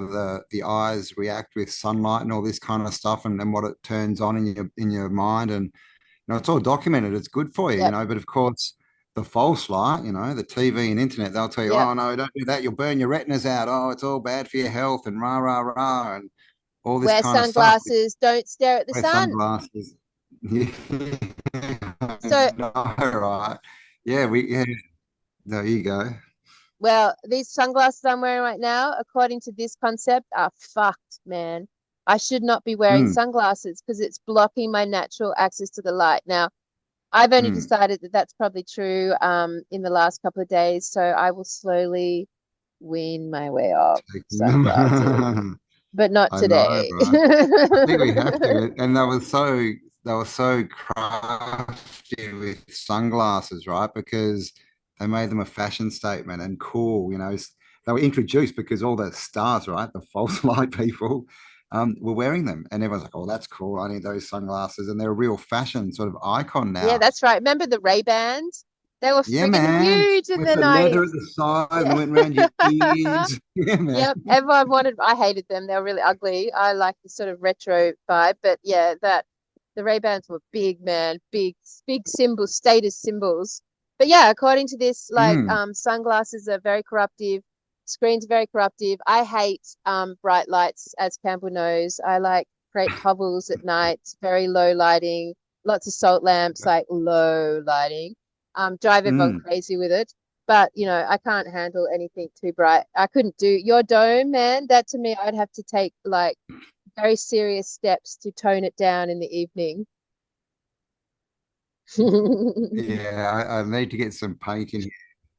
the eyes react with sunlight and all this kind of stuff, and what it turns on in your mind. And it's all documented, it's good for you, Yep. but of course the false light, the TV and internet, they'll tell you, Yep. oh no, don't do that, you'll burn your retinas out, oh, it's all bad for your health, and rah rah rah, and all this Wear kind of stuff. sunglasses. Don't stare at the Wear sun. sunglasses. Yeah. So, No, right. Yeah, there you go. well, these sunglasses I'm wearing right now, according to this concept, are fucked, man. I should not be wearing Mm, sunglasses because it's blocking my natural access to the light. Now, I've only mm. decided that that's probably true in the last couple of days, so I will slowly wean my way off Taking sunglasses, them. but not I know, today. right? I think we have to. And they were so crafty with sunglasses, right? Because they made them a fashion statement and cool. They were introduced because all the stars, right, the false light people, were wearing them, and everyone's like, "Oh, that's cool. I need those sunglasses," and they're a real fashion sort of icon Yeah, now. that's right. Remember the Ray-Bans? They were Yeah, friggin' man. huge in With the the leather at 90s. the side and Yeah. went around your ears. Yeah, man. Yep. Everyone wanted, I hated them. They were really ugly. I like the sort of retro vibe. But yeah, that the Ray-Bans were big, man. Big symbols, status symbols. But yeah, according to this, like Mm. sunglasses are very corruptive, screens are very corruptive. I hate bright lights, as Campbell knows. I like create hovels at night, very low lighting, lots of salt lamps, like low lighting. Drive everyone Mm. crazy with it. But I can't handle anything too bright. I couldn't do your dome, man. That to me, I'd have to take like very serious steps to tone it down in the evening. Yeah, I need to get some paint in here.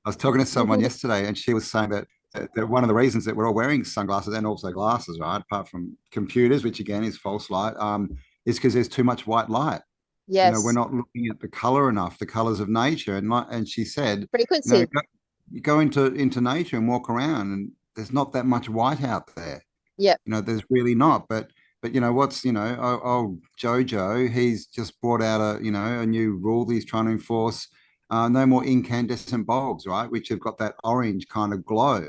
I was talking to someone yesterday, and she was saying that one of the reasons that we're all wearing sunglasses and also glasses, right, apart from computers, which again is false light, is because there's too much white light. We're Yes, not looking at the color enough, the colors of nature. And she said, frequency. you go into nature and walk around, and there's not that much white out there. Yep. There's really not. But what's Jojo, he's just brought out a new rule that he's trying to enforce. No more incandescent bulbs, right? Which have got that orange kind of glow.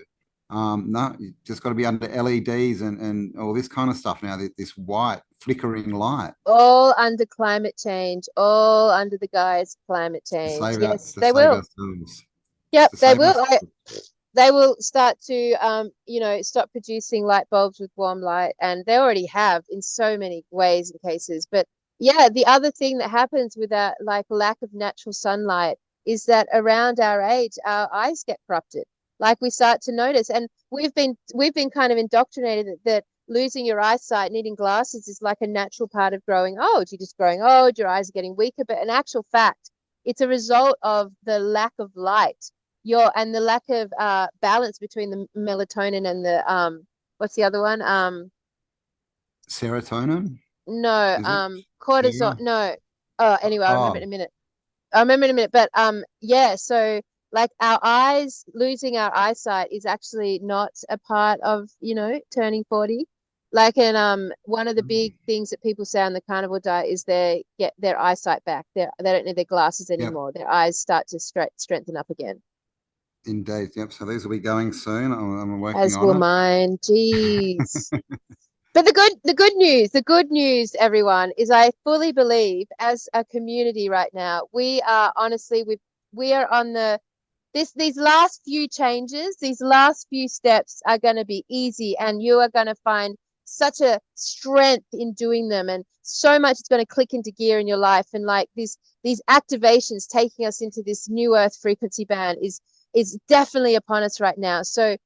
No, you just got to be under LEDs and all this kind of stuff now. This white flickering light All under climate change, all under the guise of climate change. Yes, to they save will. ourselves. It's Yep, to they save will. us. They will start to stop producing light bulbs with warm light, and they already have in so many ways and cases. But yeah, the other thing that happens with that like lack of natural sunlight is that around our age our eyes get corrupted. Like we start to notice, and we've been kind of indoctrinated that losing your eyesight, needing glasses is like a natural part of growing old. You're just growing old, your eyes are getting weaker, but in actual fact it's a result of the lack of light, your and the lack of balance between the melatonin and the what's the other one? Serotonin, No, is it? cortisol. Yeah. No. Oh, anyway, I'll remember Oh, in a minute. I'll remember in a minute. But yeah, so like our eyes, losing our eyesight is actually not a part of, turning 40. Like, and one of the big things that people say on the carnivore diet is they get their eyesight back. They don't need their glasses yep, anymore. Their eyes start to strengthen up again. indeed. Yep. So these will be going soon. I'm working As on will it. mine. Jeez. But the good news, everyone, is I fully believe as a community right now, we are honestly we are on these last few changes, these last few steps are going to be easy, and you are going to find such a strength in doing them, and so much is going to click into gear in your life, and like these activations taking us into this new earth frequency band is definitely upon us right now. So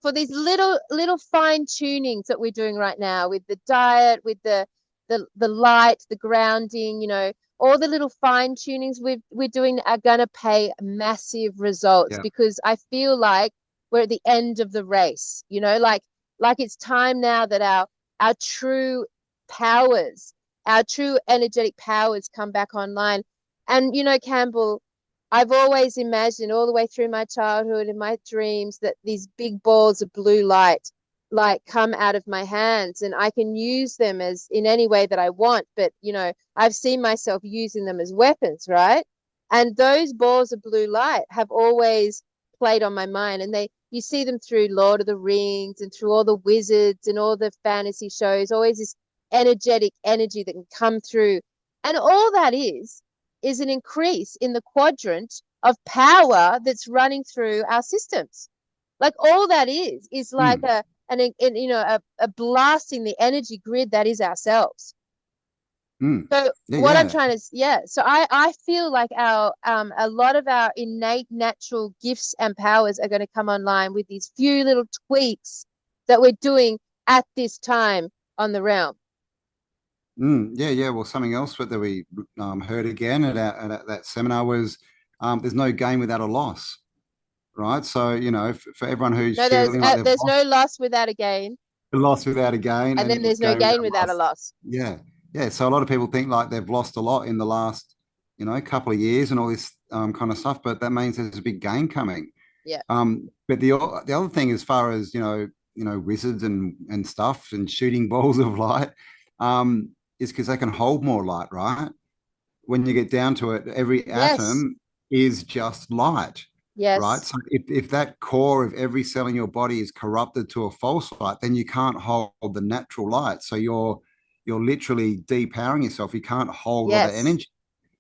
for these little fine tunings that we're doing right now with the diet, with the light, the grounding, all the little fine tunings we're doing are gonna pay massive results, Yeah. because I feel like we're at the end of the race, like it's time now that our true powers, our true energetic powers come back online. And Campbell, I've always imagined all the way through my childhood and my dreams that these big balls of blue light like come out of my hands, and I can use them as in any way that I want. But I've seen myself using them as weapons, right? And those balls of blue light have always played on my mind, and you see them through Lord of the Rings and through all the wizards and all the fantasy shows, always this energetic energy that can come through. And all that is an increase in the quadrant of power that's running through our systems. Like all that is like Mm. a blasting the energy grid that is ourselves. Mm. So Yeah, what I'm yeah. trying to, yeah, so I feel like our a lot of our innate natural gifts and powers are going to come online with these few little tweaks that we're doing at this time on the realm. Yeah, yeah. Well, something else that we heard again at that seminar was there's no gain without a loss, right? So, for everyone who's No, there's feeling like they've there's no loss without a gain, lost without a gain and then and there's no gain without gain a without a loss. loss. Yeah, yeah. So a lot of people think like they've lost a lot in the last, couple of years and all this kind of stuff, but that means there's a big gain coming. Yeah. But the other thing, as far as wizards and stuff and shooting balls of light, is because they can hold more light, right? When you get down to it, every Yes. atom is just light, right? Yes. So if that core of every cell in your body is corrupted to a false light, then you can't hold the natural light. So you're literally depowering yourself. You can't hold all the Yes. energy.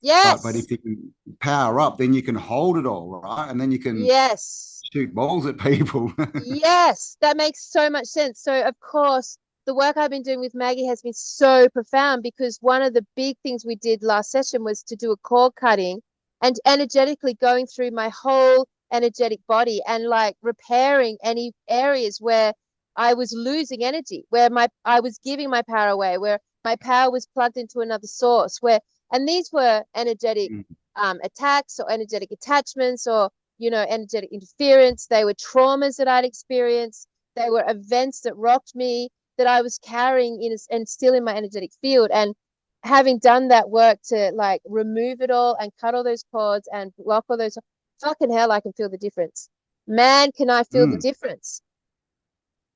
But Yes. if you can power up, then you can hold it all, right? And then you can Yes. shoot balls at people. Yes. That makes so much sense. So, of course, the work I've been doing with Maggie has been so profound because one of the big things we did last session was to do a cord cutting and energetically going through my whole energetic body and like repairing any areas where I was losing energy, where I was giving my power away, where my power was plugged into another source, where and these were energetic attacks or energetic attachments or energetic interference. They were traumas that I'd experienced. They were events that rocked me that I was carrying in and still in my energetic field. And having done that work to like remove it all and cut all those cords and block all those, fucking hell, I can feel the difference. Man, can I feel the Mm. difference?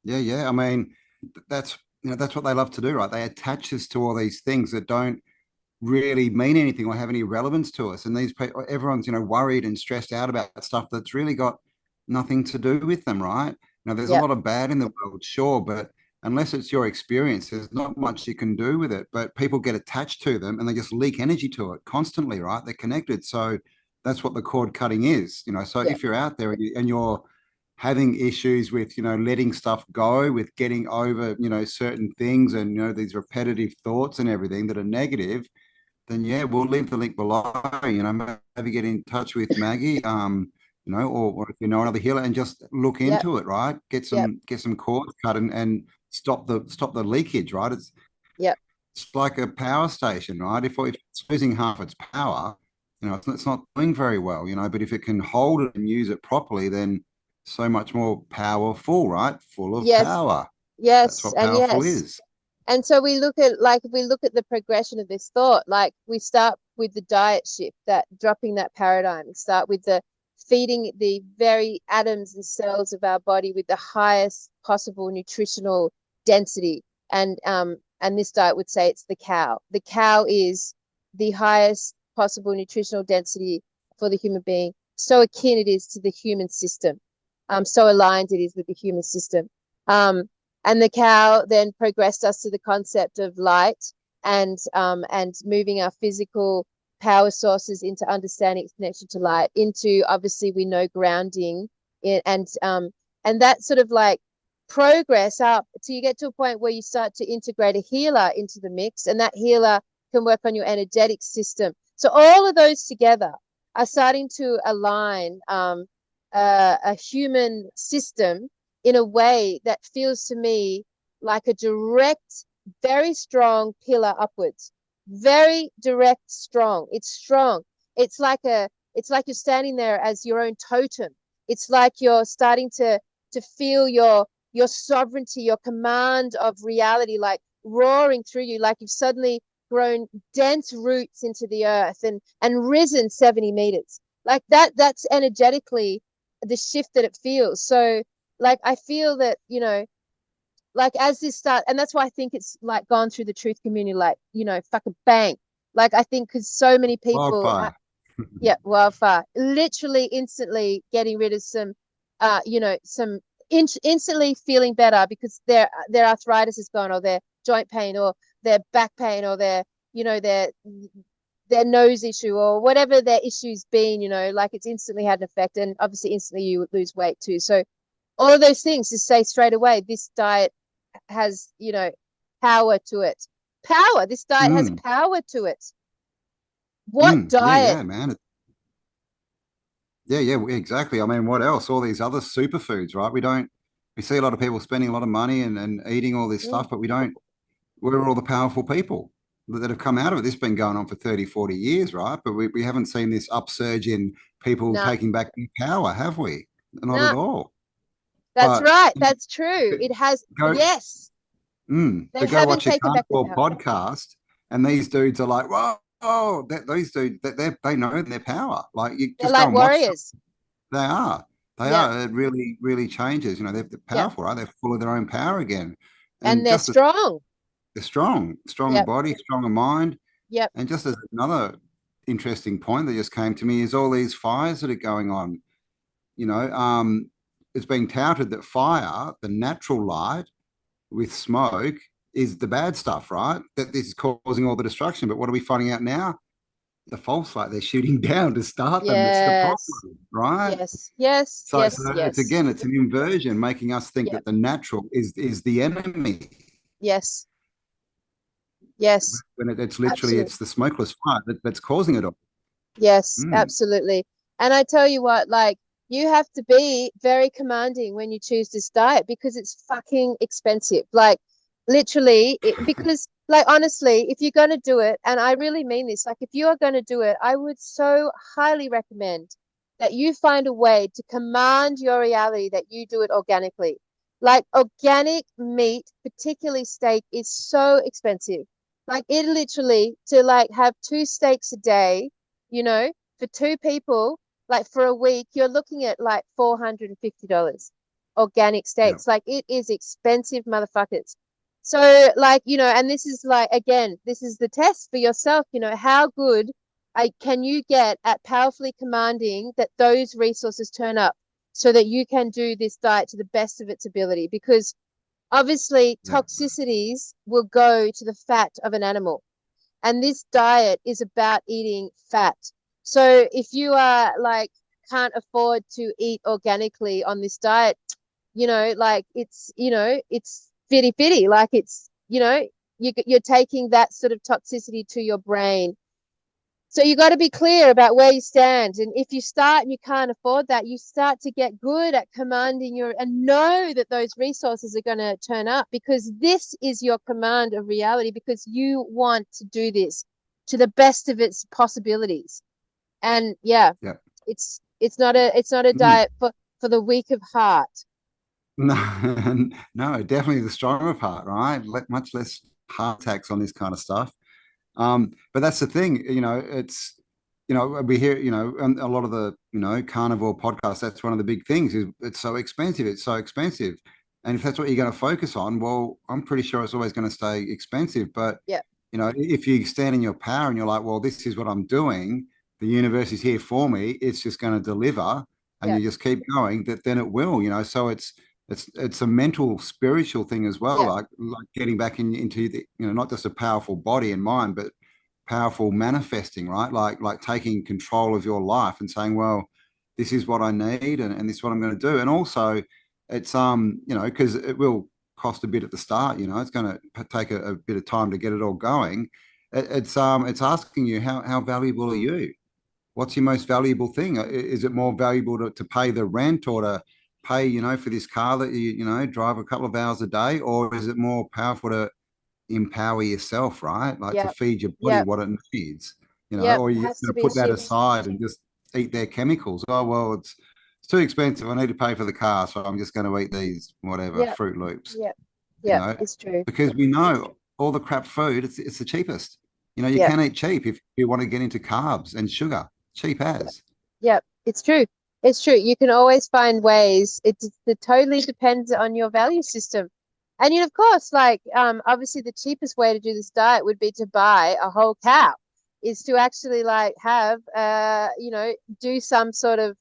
Yeah. I mean, that's that's what they love to do, right? They attach us to all these things that don't really mean anything or have any relevance to us. And these people, everyone's worried and stressed out about stuff that's really got nothing to do with them, right? There's a Yep. lot of bad in the world, sure, but unless it's your experience, there's not much you can do with it. But people get attached to them and they just leak energy to it constantly, right? They're connected. So that's what the cord cutting is. So Yep. if you're out there and you're having issues with letting stuff go, with getting over certain things, and these repetitive thoughts and everything that are negative, then yeah, we'll leave the link below. Maybe get in touch with Maggie, or if you know another healer, and just look Yep. into it, right? Yep. Get some cords cut and stop the leakage, right? Yep. It's like a power station, right? If it's losing half its power, it's not doing very well, But if it can hold it and use it properly, then so much more powerful, right? Full of Yes. power. That's Yes. what And powerful yes. is. And so we look at like if we look at the progression of this thought, like we start with the diet shift, that dropping that paradigm, and start with the feeding the very atoms and cells of our body with the highest possible nutritional density. And this diet would say it's the cow. The cow is the highest possible nutritional density for the human being. So akin it is to the human system. So aligned it is with the human system. Um, and the cow then progressed us to the concept of light and moving our physical power sources into understanding its connection to light, into obviously we know grounding and that sort of like progress up till you get to a point where you start to integrate a healer into the mix, and that healer can work on your energetic system. So all of those together are starting to align a human system in a way that feels to me like a direct, very strong pillar upwards. Very direct, strong. It's strong. It's like you're standing there as your own totem. It's like you're starting to feel your sovereignty, your command of reality, like roaring through you, like you've suddenly grown dense roots into the earth and risen 70 meters. Like that's energetically the shift that it feels. So like I feel that like as this start, and that's why I think it's like gone through the truth community like fucking bang. Like I think because so many people Wildfire. yeah, wildfire, literally instantly getting rid of some some instantly feeling better because their arthritis is gone, or their joint pain, or their back pain, or their their nose issue, or whatever their issue's been, like it's instantly had an effect. And obviously instantly you lose weight too. So all of those things, just say straight away, this diet has power to it. Power, this diet has Mm, power to it. What diet? yeah, man. Yeah, exactly. I mean, what else? All these other superfoods, right? We see a lot of people spending a lot of money and eating all this Mm, stuff, but we don't, where are all the powerful people that have come out of it? This has been going on for 30, 40 years, right? But we haven't seen this upsurge in people nah, taking back their power, have we? Not at nah. all. That's But right. That's true. It has, go, yes, they but go haven't watch a taken back the carnivore power. podcast, and these dudes are like, whoa, these dudes, they know their power. Like, you They're just go like and watch. warriors. They are. They Yeah. are. It really, really changes. They're Yeah. powerful, right? They're full of their own power again. And And they're just as strong. they're strong, stronger Yep. body, stronger mind. Yep. And just as another interesting point that just came to me is all these fires that are going on. You know, it's being touted that fire, the natural light with smoke, is the bad stuff, right? That this is causing all the destruction. But what are we finding out now? The false light they're shooting down to start them. That's the Yes. problem, right? Yes. Yes. So, Yes. so it's Yes. again, it's an inversion, making us think Yep. that the natural is the enemy Yes. Yes. when it's literally Absolutely. it's the smokeless fire that's causing it all. Yes, Mm, absolutely. And I tell you what, like, you have to be very commanding when you choose this diet because it's fucking expensive. Like, literally, because, like, honestly, if you're going to do it, and I really mean this, like, if you are going to do it, I would so highly recommend that you find a way to command your reality that you do it organically. Like, organic meat, particularly steak, is so expensive. Like, it literally, to like have two steaks a day, for two people, like for a week, you're looking at like $450 organic yeah, steaks. Like, it is expensive, motherfuckers. So, like, and this is like, again, this is the test for yourself, how good can you get at powerfully commanding that those resources turn up so that you can do this diet to the best of its ability? Because obviously, yeah, toxicities will go to the fat of an animal, and this diet is about eating fat. So if you are like can't afford to eat organically on this diet, like it's fitty fitty, like it's you're taking that sort of toxicity to your brain. So you got to be clear about where you stand. And if you start and you can't afford that, you start to get good at commanding and know that those resources are going to turn up, because this is your command of reality, because you want to do this to the best of its possibilities. And yeah, yeah. it's not a Mm. diet for the weak of heart. No, no, definitely the stronger part, right? Much less heart attacks on this kind of stuff. But that's the thing, it's, we hear, a lot of the, carnivore podcasts, that's one of the big things is it's so expensive. It's so expensive. And if that's what you're going to focus on, well, I'm pretty sure it's always going to stay expensive. But, Yeah, if you stand in your power and you're like, well, this is what I'm doing, the universe is here for me, it's just going to deliver, and yeah, you just keep going, that then it will, so it's a mental spiritual thing as well, yeah, like getting back into the, not just a powerful body and mind, but powerful manifesting, right? Like taking control of your life and saying, well, this is what I need, and this is what I'm going to do. And also it's because it will cost a bit at the start, it's going to take a bit of time to get it all going. It's asking you, how valuable are you? What's your most valuable thing? Is it more valuable to pay the rent, or to pay, for this car that you drive a couple of hours a day? Or is it more powerful to empower yourself, right? Like to yeah, feed your body yeah, what it needs, yeah. or you're Has to going to be a put that shift. aside and just eat their chemicals. Oh, well, it's too expensive. I need to pay for the car. So I'm just going to eat these, whatever, Yeah, Fruit Loops, yeah, you yeah. know, It's true. because we know all the crap food, it's the cheapest. You Yeah. can eat cheap if you want to get into carbs and sugar, cheap Yeah, as. yeah, it's true. It's true. You can always find ways. It totally depends on your value system. And of course, like obviously the cheapest way to do this diet would be to buy a whole cow, is to actually like have do some sort of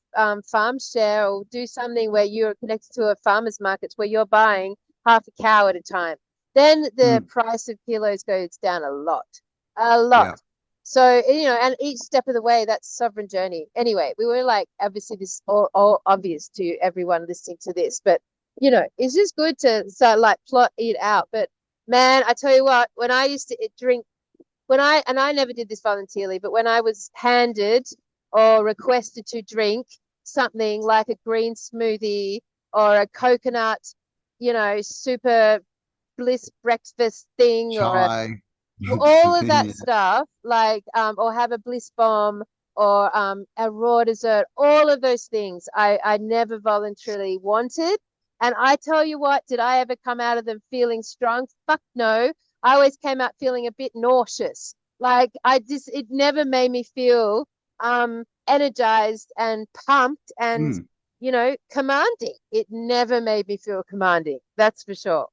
farm share, or do something where you're connected to a farmer's market where you're buying half a cow at a time. Then the Mm, price of kilos goes down a lot. A lot. yeah. So, and each step of the way, that's sovereign journey. Anyway, we were like, obviously, this is all obvious to everyone listening to this, but it's just good to start like plot it out. But man, I tell you what, when I used to drink, and I never did this voluntarily, but when I was handed or requested to drink something like a green smoothie or a coconut, super bliss breakfast thing, or a Chai. all of that Yeah. stuff, like or have a bliss bomb, or a raw dessert, all of those things I never voluntarily wanted. And I tell you what, did I ever come out of them feeling strong? Fuck no. I always came out feeling a bit nauseous. Like it never made me feel energized and pumped and Mm. commanding. It never made me feel commanding, that's for sure.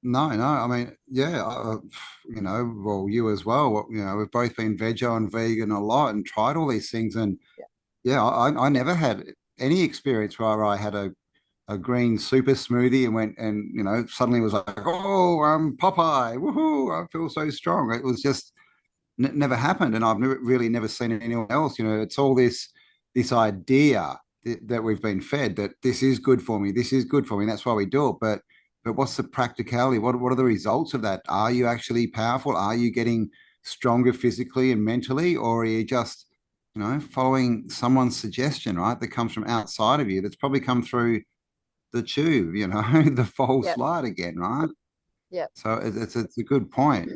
No. I mean, yeah, well, you as well. We've both been veggie and vegan a lot and tried all these things. And Yeah. yeah, I never had any experience where I had a green super smoothie and went and, suddenly was like, oh, I'm Popeye. Woohoo. I feel so strong. It was just never happened. And I've really never seen anyone else. It's all this idea that we've been fed that this is good for me. This is good for me. That's why we do it. But what's the practicality? What are the results of that? Are you actually powerful? Are you getting stronger physically and mentally, or are you just, following someone's suggestion, right? That comes from outside of you. That's probably come through the tube, the false Yep. light again, right? Yep. So it's a good point.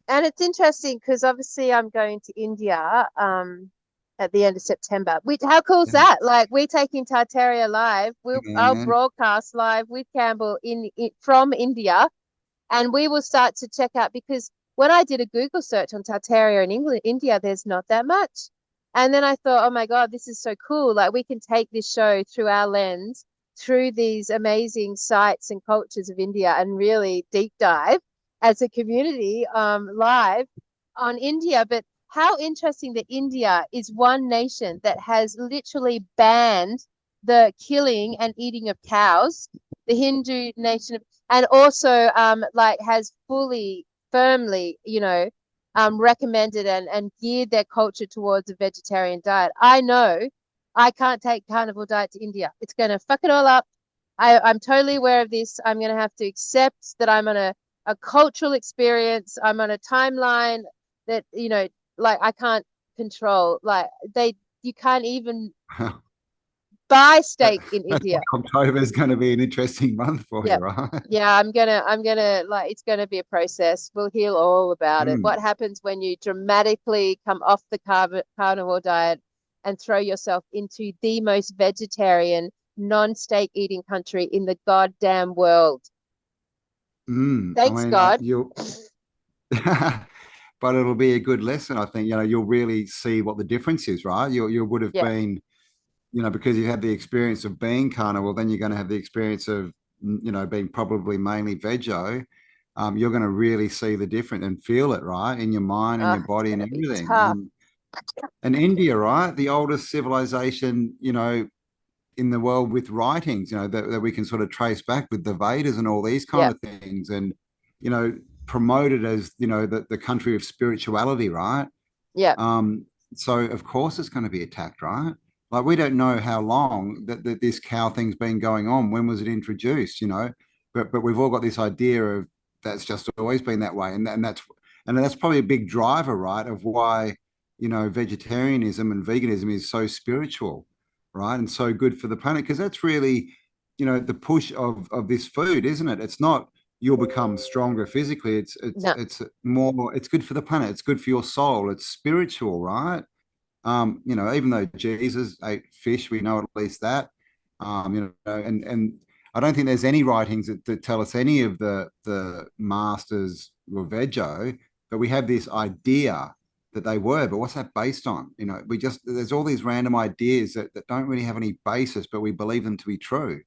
And it's interesting because obviously I'm going to India at the end of September. How cool is Yeah, that? Like we're taking Tartaria live. I'll man. broadcast live with Cambell from India, and we will start to check out because when I did a Google search on Tartaria in England, India, there's not that much. And then I thought, oh my God, this is so cool. Like we can take this show through our lens, through these amazing sites and cultures of India and really deep dive as a community live on India. But how interesting that India is one nation that has literally banned the killing and eating of cows. The Hindu nation, and also like has fully, firmly, recommended and geared their culture towards a vegetarian diet. I know I can't take carnivore diet to India. It's going to fuck it all up. I'm totally aware of this. I'm going to have to accept that I'm on a cultural experience. I'm on a timeline that, like I can't control. Like you can't even buy That, steak in that's why India. October is going to be an interesting month for you, Yep. right? Yeah, I'm gonna like it's gonna be a process. We'll heal all about it. Mm, What happens when you dramatically come off the carnivore diet and throw yourself into the most vegetarian, non-steak eating country in the goddamn world? I Thanks, mean, God. but it'll be a good lesson. I think, you'll really see what the difference is, right? You would have Yeah, been, because you had the experience of being carnivore, then you're going to have the experience of, being probably mainly veggie. You're going to really see the difference and feel it, right? In your mind and your it's body and gonna be everything. tough. And India, right? The oldest civilization, in the world with writings, that we can sort of trace back with the Vedas and all these kind Yeah, of things, and you know, promoted as the country of spirituality, right? yeah. Um, so of course it's going to be attacked, right? Like we don't know how long that this cow thing's been going on. When was it introduced? But we've all got this idea of that's just always been that way, and that's probably a big driver, right, of why vegetarianism and veganism is so spiritual, right, and so good for the planet because that's really the push of this food, isn't it? It's not you'll become stronger physically. It's it's No, it's more. It's good for the planet. It's good for your soul. It's spiritual, right? Even though Jesus ate fish, we know at least that. And I don't think there's any writings that tell us any of the masters were veggie, but we have this idea that they were. But what's that based on? There's all these random ideas that don't really have any basis, but we believe them to be true.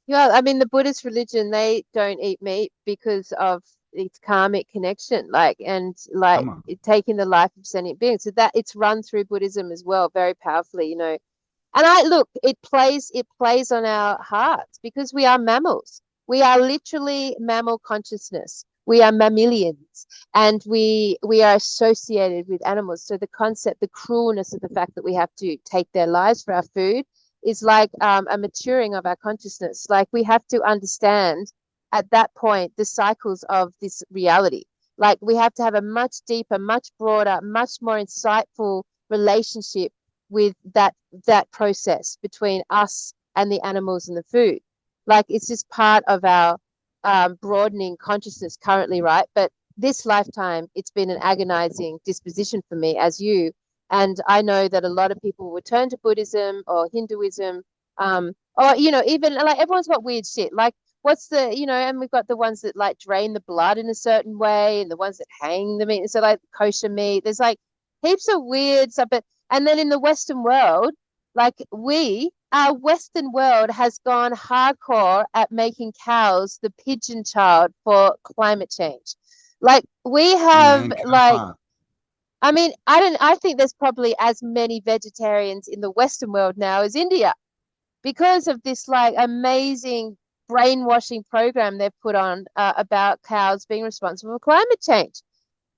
yeah. I mean, the Buddhist religion, they don't eat meat because of its karmic connection, like and like Come on. taking the life of sentient beings. So that it's run through Buddhism as well, very powerfully. And I look, it plays on our hearts because we are mammals. We are literally mammal consciousness. We are mammalians, and we are associated with animals. So the concept, the cruelness of the fact that we have to take their lives for our food is like a maturing of our consciousness. Like we have to understand at that point the cycles of this reality. Like we have to have a much deeper, much broader, much more insightful relationship with that process between us and the animals and the food. Like it's just part of our broadening consciousness currently, right? But this lifetime, it's been an agonizing disposition for me as you. And I know that a lot of people would turn to Buddhism or Hinduism, or even like everyone's got weird shit. Like what's and we've got the ones that like drain the blood in a certain way, and the ones that hang the meat. So like kosher meat. There's like heaps of weird stuff, but and then in the Western world, like our Western world has gone hardcore at making cows the pigeon child for climate change. Like we Oh have man, like car. I mean, I think there's probably as many vegetarians in the Western world now as India because of this like amazing brainwashing program they've put on about cows being responsible for climate change.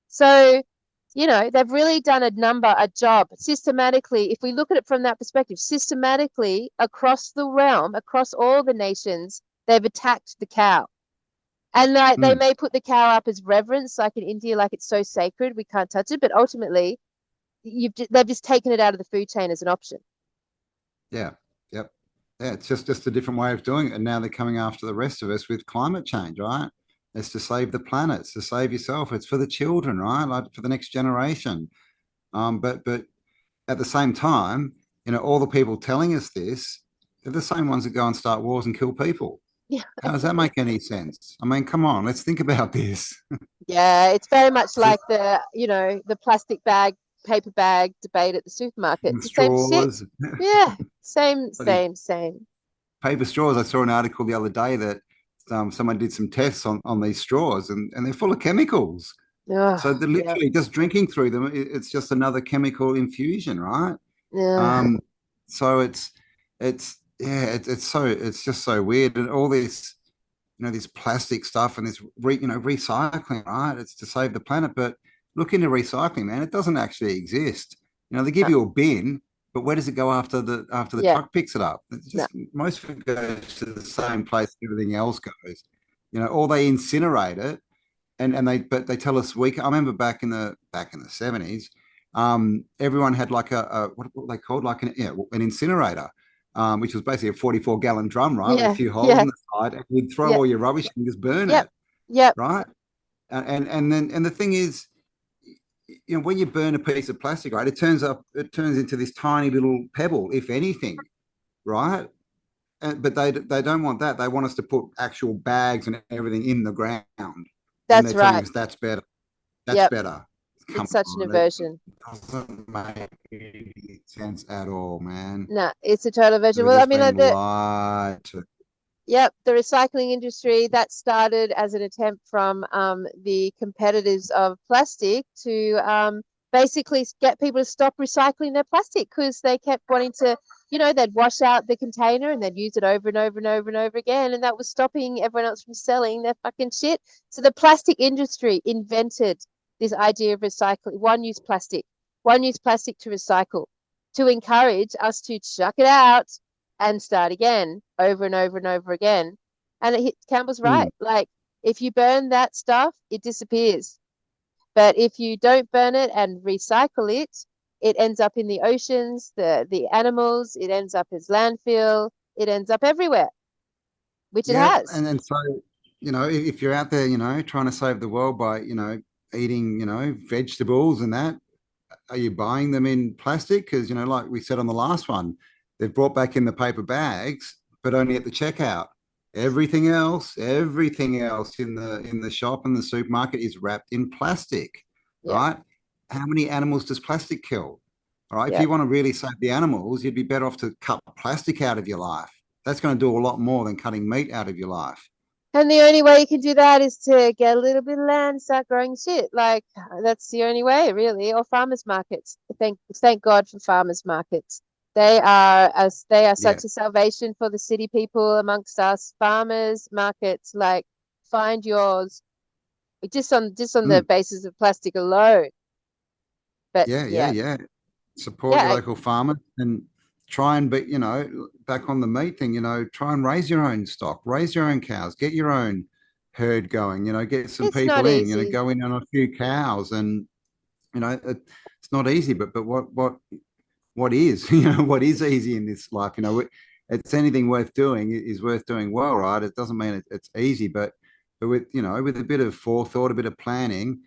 So, they've really done a job systematically. If we look at it from that perspective, systematically across the realm, across all the nations, they've attacked the cow. And like they Mm, may put the cow up as reverence, like in India, like it's so sacred, we can't touch it. But ultimately, they've just taken it out of the food chain as an option. yeah. Yep. Yeah, it's just a different way of doing it. And now they're coming after the rest of us with climate change, right? It's to save the planet, it's to save yourself, it's for the children, right? Like for the next generation. But at the same time, all the people telling us this, they're the same ones that go and start wars and kill people. Yeah, How does that make any sense? I mean, come on, let's think about this. yeah, it's very much like the plastic bag, paper bag debate at the supermarket. And It's the same shit. straws, Yeah, same, bloody same, same. paper straws. I saw an article the other day that someone did some tests on these straws, and they're full of chemicals. Oh, So they're yeah, literally just drinking through them. It's just another chemical infusion, right? yeah, Um, so yeah, it's just so weird, and all this, this plastic stuff and this recycling, right? It's to save the planet, but look into recycling, man. It doesn't actually exist. They give no, you a bin, but where does it go after the yeah, truck picks it up? It's no, just most of it goes to the same place everything else goes. Or they incinerate it, but they tell us I remember back in the 70s, everyone had like a what they called like an incinerator, which was basically a 44-gallon drum, right, with a yeah, few holes yeah, in the side, and you'd throw yeah, all your rubbish and just burn yep, it, yep. right? And the thing is, when you burn a piece of plastic, right, it turns into this tiny little pebble, if anything, right? But they don't want that. They want us to put actual bags and everything in the ground. Then That's they're telling right. us that's better. That's Yep, better. Come it's such an on, it aversion. doesn't make any sense at all, man. No, it's a total aversion. We're Well, I just mean, being lied to. the recycling industry that started as an attempt from the competitors of plastic to basically get people to stop recycling their plastic because they kept wanting to, they'd wash out the container and they'd use it over and over and over and over again, and that was stopping everyone else from selling their fucking shit. So the plastic industry invented this idea of recycling, one use plastic to recycle, to encourage us to chuck it out and start again over and over and over again. And Campbell's Mm, right. Like if you burn that stuff, it disappears. But if you don't burn it and recycle it, it ends up in the oceans, the animals, it ends up as landfill, it ends up everywhere, which it yeah, has. and so if you're out there, trying to save the world by eating vegetables and that, are you buying them in plastic? Because like we said on the last one, they've brought back in the paper bags, but only at the checkout. Everything else in the shop and the supermarket is wrapped in plastic, Yeah, right? How many animals does plastic kill? All right, if yeah. you want to really save the animals, you'd be better off to cut plastic out of your life. That's going to do a lot more than cutting meat out of your life. And the only way you can do that is to get a little bit of land, start growing shit. Like that's the only way, really. Or farmers markets. Thank God for farmers markets. They are Yeah. such a salvation for the city people amongst us. Farmers markets, like find yours just on the Mm. basis of plastic alone. But Yeah, yeah, yeah, yeah. Support your yeah, local farmer and try and be, back on the meat thing, try and raise your own stock, raise your own cows, get your own herd going, get some it's not people in, easy. go in on a few cows and, it's not easy, but what is, what is easy in this life, it's anything worth doing is worth doing well, right? It doesn't mean it's easy, but with a bit of forethought, a bit of planning,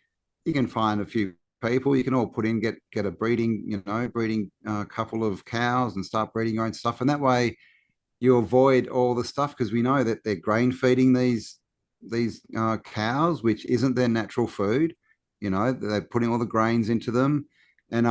you can find a few people you can all put in, get a breeding couple of cows and start breeding your own stuff, and that way you avoid all the stuff because we know that they're grain feeding these cows, which isn't their natural food. They're putting all the grains into them, and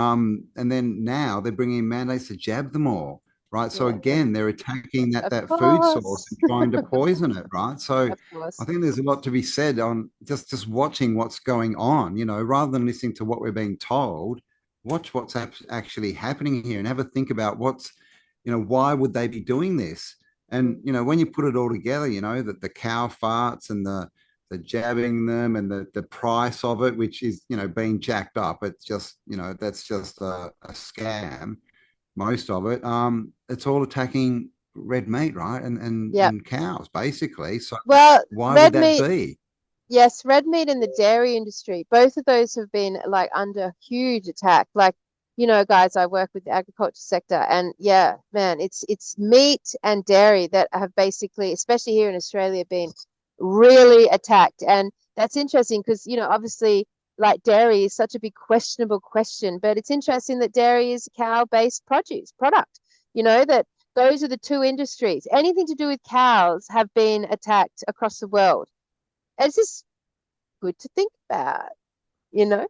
then now they're bringing in mandates to jab them all. right? So Yeah, again, they're attacking of that food source and course. trying to poison it, right? So Of I course. think there's a lot to be said on just watching what's going on, rather than listening to what we're being told. Watch what's actually happening here and have a think about why would they be doing this? And Mm. when you put it all together, that the cow farts and the jabbing them and the price of it, which is being jacked up. It's just that's just a scam, most of it. It's all attacking red meat, right? And and Yeah. and cows, basically. So Well, why would red that meat, be? yes, red meat and the dairy industry, both of those have been like under huge attack. Like, guys, I work with the agriculture sector, and yeah, man, it's meat and dairy that have basically, especially here in Australia, been really attacked. And that's interesting because, obviously, like dairy is such a big questionable question, but it's interesting that dairy is a cow-based product, that those are the two industries. Anything to do with cows have been attacked across the world. It's just good to think about, you know?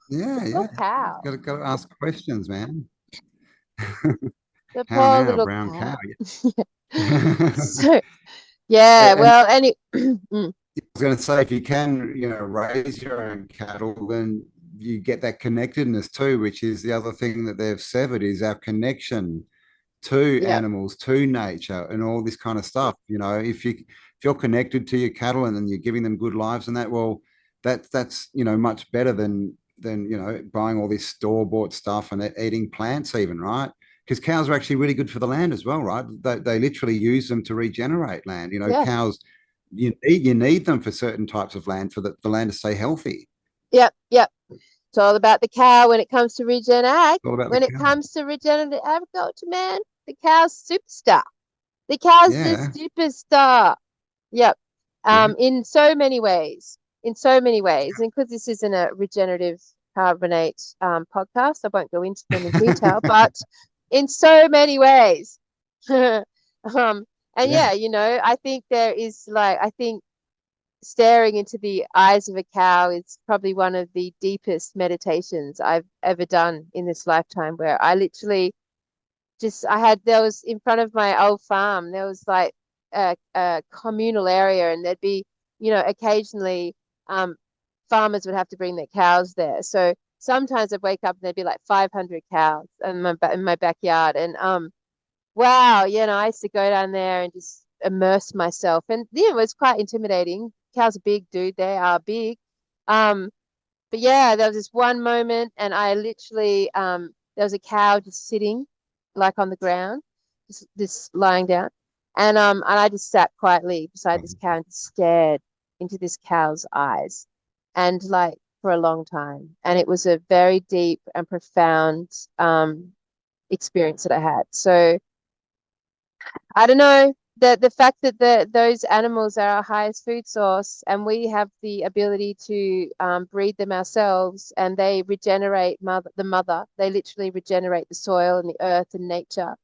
The Yeah, poor yeah. cow. Got to ask questions, man. The How poor now, little brown cow? cow. I So, yeah, and well, mm, was going to say, if you can, raise your own cattle, then you get that connectedness too, which is the other thing that they've severed is our connection to yeah, animals, to nature, and all this kind of stuff. If you're connected to your cattle and then you're giving them good lives and that, well, that's much better than buying all this store bought stuff and eating plants even, right? Because cows are actually really good for the land as well, right? They literally use them to regenerate land. yeah, Cows, you need them for certain types of land for the land to stay healthy. yeah, yeah. It's all about the cow when it comes to regen ag. It's all about the When it cow. comes to regenerative agriculture, man, the cow's superstar. The cow's the Yeah, superstar. Yep. yeah. In so many ways. In so many ways. And because this isn't a regenerative carbonate podcast, I won't go into them in detail, but in so many ways. And Yeah. yeah, I think I think staring into the eyes of a cow is probably one of the deepest meditations I've ever done in this lifetime, where I literally there was in front of my old farm, there was like a communal area, and there'd be, occasionally um, farmers would have to bring their cows there. So sometimes I'd wake up and there'd be like 500 cows in my backyard. And wow, I used to go down there and just immerse myself. And yeah, it was quite intimidating. Cows are big, dude. They are big. Um, but yeah, there was this one moment, and I literally there was a cow just sitting like on the ground, just lying down. And I just sat quietly beside this cow and stared into this cow's eyes, and like for a long time. And it was a very deep and profound experience that I had. So I don't know. The fact that those animals are our highest food source, and we have the ability to breed them ourselves, and they regenerate the mother. They literally regenerate the soil and the earth and nature.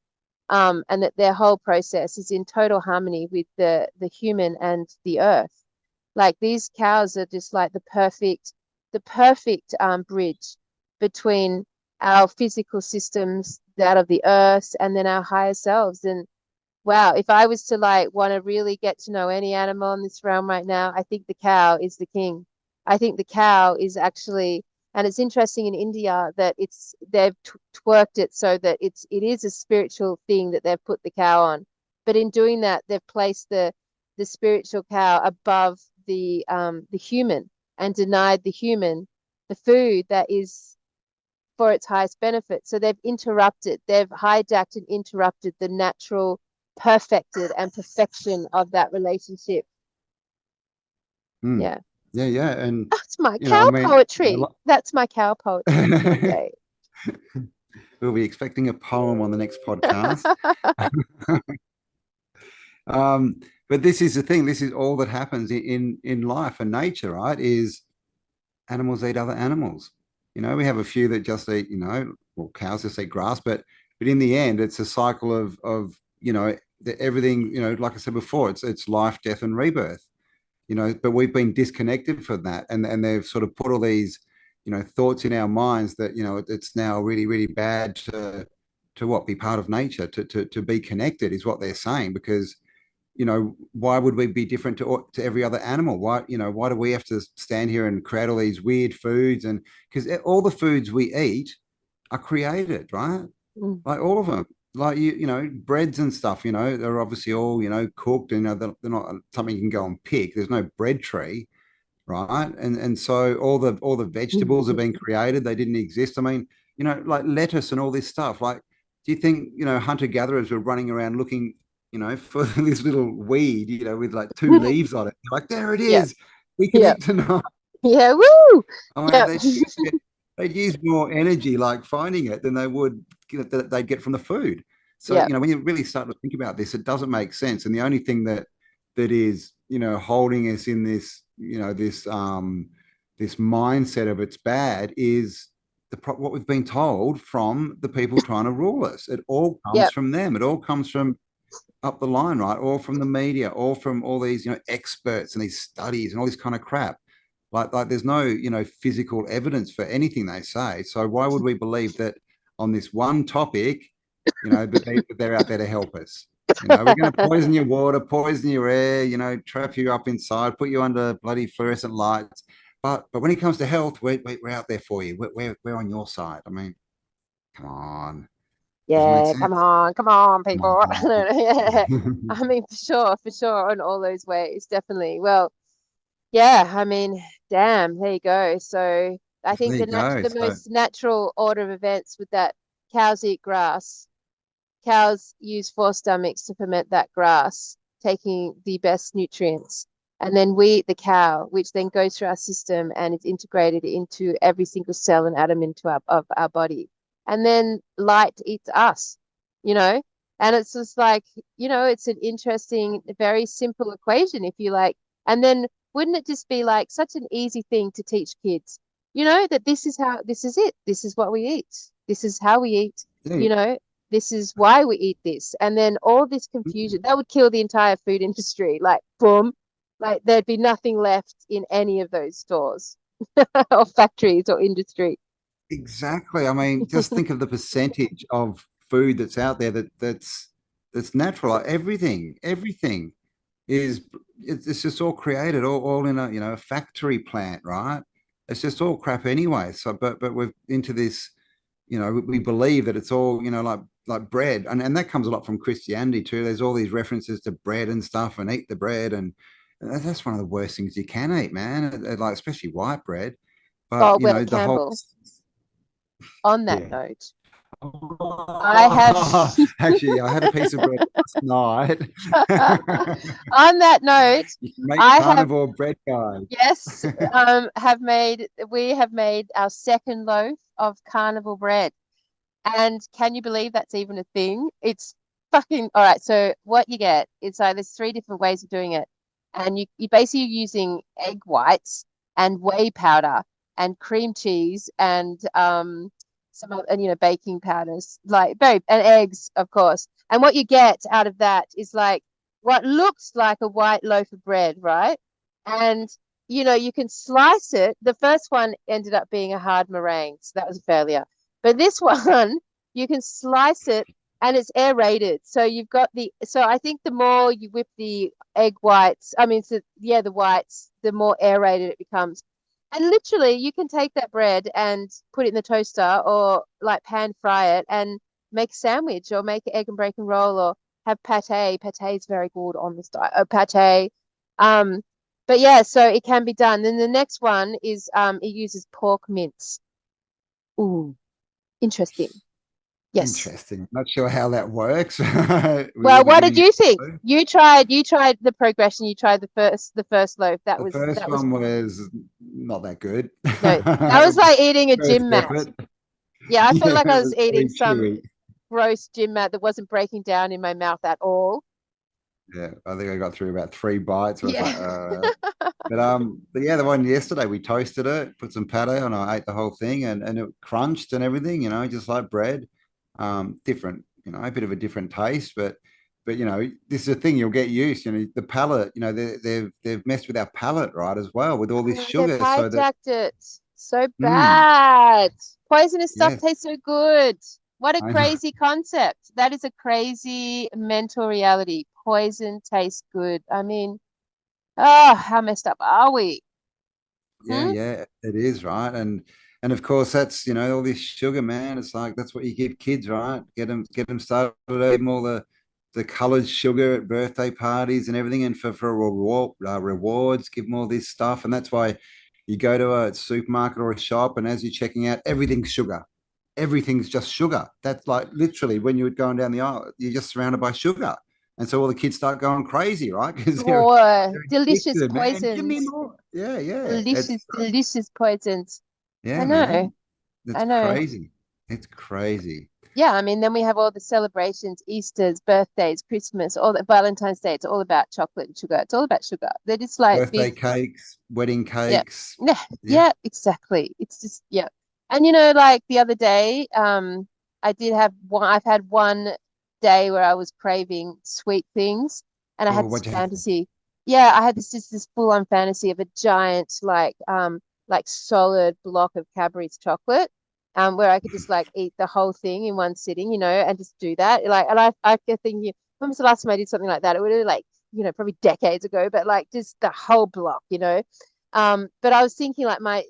And that their whole process is in total harmony with the human and the earth. Like these cows are just like the perfect bridge between our physical systems, that of the earth, and then our higher selves. And wow, if I was to like want to really get to know any animal in this realm right now, I think the cow is the king. I think the cow is actually, and it's interesting in India that they've twerked it so that it is a spiritual thing that they've put the cow on. But in doing that, they've placed the spiritual cow above the human, and denied the human the food that is for its highest benefit. So they've hijacked and interrupted the natural, perfected and perfection of that relationship. Hmm. Yeah. Yeah, yeah. And That's my I cow mean, poetry. That's my cow poetry for the day. we'll be expecting a poem on the next podcast. Um, but this is the thing. This is all that happens in life and nature, right? Is animals eat other animals. We have a few that just eat, well, cows just eat grass, but in the end, it's a cycle of everything. Like I said before, it's life, death, and rebirth. But we've been disconnected from that, and they've sort of put all these thoughts in our minds that it's now really really bad what, be part of nature, to be connected, is what they're saying. Because, why would we be different to every other animal? Why do we have to stand here and create all these weird foods? And because all the foods we eat are created, right? Mm. Like all of them. Like breads and stuff, they're obviously all, cooked, and they're not something you can go and pick. There's no bread tree, right? And so all the vegetables have been created. They didn't exist. I mean, like lettuce and all this stuff. Like, do you think, hunter gatherers were running around looking, for this little weed, with like two leaves on it? Like, there it Yeah. is. We can Yeah. eat tonight. Yeah. Woo. I mean, Yeah. they'd use more energy like finding it than they would, that they'd get from the food. So, Yeah. when you really start to think about this, it doesn't make sense. And the only thing that is, holding us in this, this mindset of it's bad, is what we've been told from the people trying to rule us. It all Yeah. comes from them. It all comes from up the line, right? Or from the media, or from all these, experts and these studies and all this kind of crap. Like there's no, physical evidence for anything they say. So why would we believe that on this one topic, that they're out there to help us? We're going to poison your water, poison your air, trap you up inside, put you under bloody fluorescent lights. But when it comes to health, we're out there for you. We're on your side. I mean, come on. Doesn't make Yeah, sense. come on, Come people. Yeah. on. I mean, for sure, in all those ways, definitely. Well, yeah, I mean, damn, there you go. So I think There you go. the So most natural order of events with that, cows eat grass. Cows use four stomachs to ferment that grass, taking the best nutrients. And then we eat the cow, which then goes through our system and is integrated into every single cell and atom of our body. And then light eats us, you know? And it's just like, it's an interesting, very simple equation, if you like. And then wouldn't it just be like such an easy thing to teach kids, that this is it. This is what we eat. This is how we eat, yeah, you know? This is why we eat this. And then all this confusion, that would kill the entire food industry. Like, boom, like there'd be nothing left in any of those stores or factories or industry. exactly. I mean, just think of the percentage of food that's out there that's natural. Like everything is, it's just all created, all in a, a factory plant, right? It's just all crap anyway. So, but we're into this, we believe that it's all, like bread, and that comes a lot from Christianity too. There's all these references to bread and stuff, and eat the bread, and that's one of the worst things you can eat, man. Like especially white bread. But Oh, well, the whole, Campbell, on that yeah. note, I have Actually, I had a piece of bread last night. on that note, You can make I have carnivore bread, guys. yes, we have made our second loaf of carnival bread. And can you believe that's even a thing? It's fucking all right. So what you get is there's three different ways of doing it. And you basically using egg whites and whey powder and cream cheese and some of, and baking powders, like very, and eggs, of course. And what you get out of that is like what looks like a white loaf of bread, right? And you can slice it. The first one ended up being a hard meringue, so that was a failure. But this one, you can slice it and it's aerated. So you've got so I think the more you whip the egg whites, I mean, so yeah, the whites, the more aerated it becomes. And literally, you can take that bread and put it in the toaster or like pan fry it and make a sandwich or make an egg and bacon roll or have pate. Pate is very good on this diet. Pate. Um, but yeah, so it can be done. Then the next one is it uses pork mince. Ooh, interesting. Yes. Interesting. Not sure how that works with Well, all the what did getting you think? into. You tried the progression. You tried the first loaf. The first That was one was not that good. no, that was like eating a First gym mat. effort. Yeah, I felt Yeah, like I it was was eating very some chewy. gross gym mat that wasn't breaking down in my mouth at all. Yeah, I think I got through about 3 bites. Where I was like, Yeah. but yeah, the one yesterday we toasted it, put some pate on, I ate the whole thing, and it crunched and everything, just like bread. Different, a bit of a different taste, but this is a thing you'll get used. The palate, they've messed with our palate, right, as well, with all this Oh, they've sugar, so that hijacked it so mm, bad. Poisonous stuff yes, tastes so good. What a I know. crazy concept. That is a crazy mental reality. Poison tastes good. I mean, oh, how messed up are we? Yeah, Hmm? yeah, it is, right. And of course that's, all this sugar, man. It's like that's what you give kids, right? Get them started, give them all the colored sugar at birthday parties and everything, and for rewards, give them all this stuff. And that's why you go to a supermarket or a shop, and as you're checking out, everything's sugar. Everything's just sugar. That's like literally when you're going down the aisle, you're just surrounded by sugar. And so all the kids start going crazy, right? Because Oh, they're delicious addicted, man. Give me poisons. more. Yeah, yeah. It's Delicious, delicious poisons. I yeah, know. man. It's I know. crazy. It's crazy. Yeah, I mean, then we have all the celebrations, Easter's, birthdays, Christmas, all the Valentine's Day. It's all about chocolate and sugar. It's all about sugar. They're just like Birthday big, cakes, wedding yeah, cakes. yeah, Yeah. yeah, exactly. It's just, yeah. And like the other day, I did have one, I've had one day where I was craving sweet things, and I Oh, had this what'd you have? fantasy. Yeah, I had this full-on fantasy of a giant, like solid block of Cadbury's chocolate, where I could just like eat the whole thing in one sitting, and just do that. Like, and I kept thinking, when was the last time I did something like that? It would have like, probably decades ago, but like just the whole block. But I was thinking like my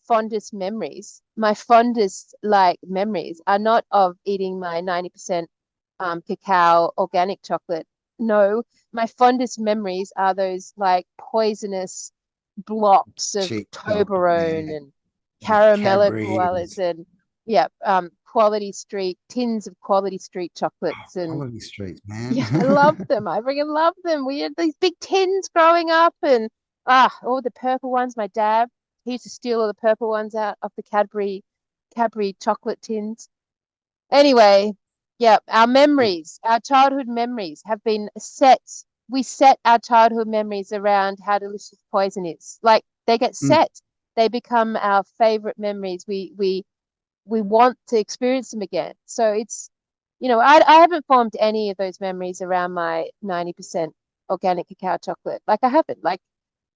fondest memories, my fondest like memories are not of eating my 90% cacao organic chocolate. No, my fondest memories are those like poisonous blocks of Cheap chocolate, Toblerone man. and The caramello Cadbury and koalas and yeah, Quality Street tins of Quality Street chocolates and Quality Streets, man. yeah, I love them. I freaking love them. We had these big tins growing up and all the purple ones. My dad, he used to steal all the purple ones out of the Cadbury chocolate tins. Anyway, yeah, our childhood memories have been set. We set our childhood memories around how delicious poison is. Like they get Mm. set. They become our favorite memories. We want to experience them again. So I haven't formed any of those memories around my 90% organic cacao chocolate. Like I haven't. Like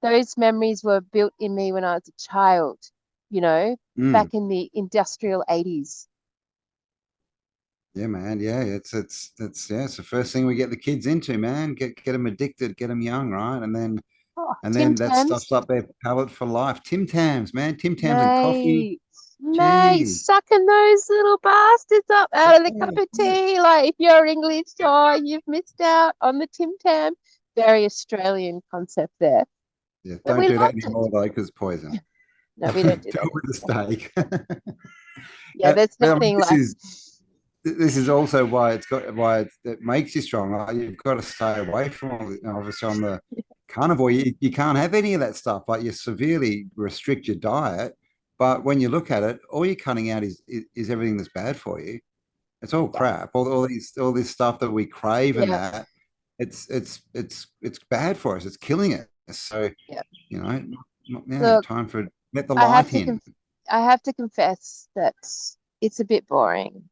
those memories were built in me when I was a child, Mm. back in the industrial 80s. Yeah, man. Yeah, it's the first thing we get the kids into, man. Get them addicted, get them young, right? And then Oh, and Tim then that Tams, stuffs up their palate for life. Tim Tams, man. Tim Tams and coffee. mate, mate, Gee. sucking those little bastards up out of the cup Yeah, of yeah. tea. Like if you're English, oh, you've missed out on the Tim Tam. Very Australian concept there. Yeah, But don't we do that loved it. anymore though, because poison. No, we Do don't do that it with a anymore. steak. Yeah, there's But I mean, nothing this like is this is also why it makes you strong. Like you've got to stay away from all obviously on the carnivore. You can't have any of that stuff. Like you severely restrict your diet. But when you look at it, all you're cutting out is everything that's bad for you. It's all yeah, crap. All this stuff that we crave and yeah, that it's bad for us. It's killing us. So yeah. you know, yeah, Look, time for let the I have light to conf in. I have to confess that it's a bit boring.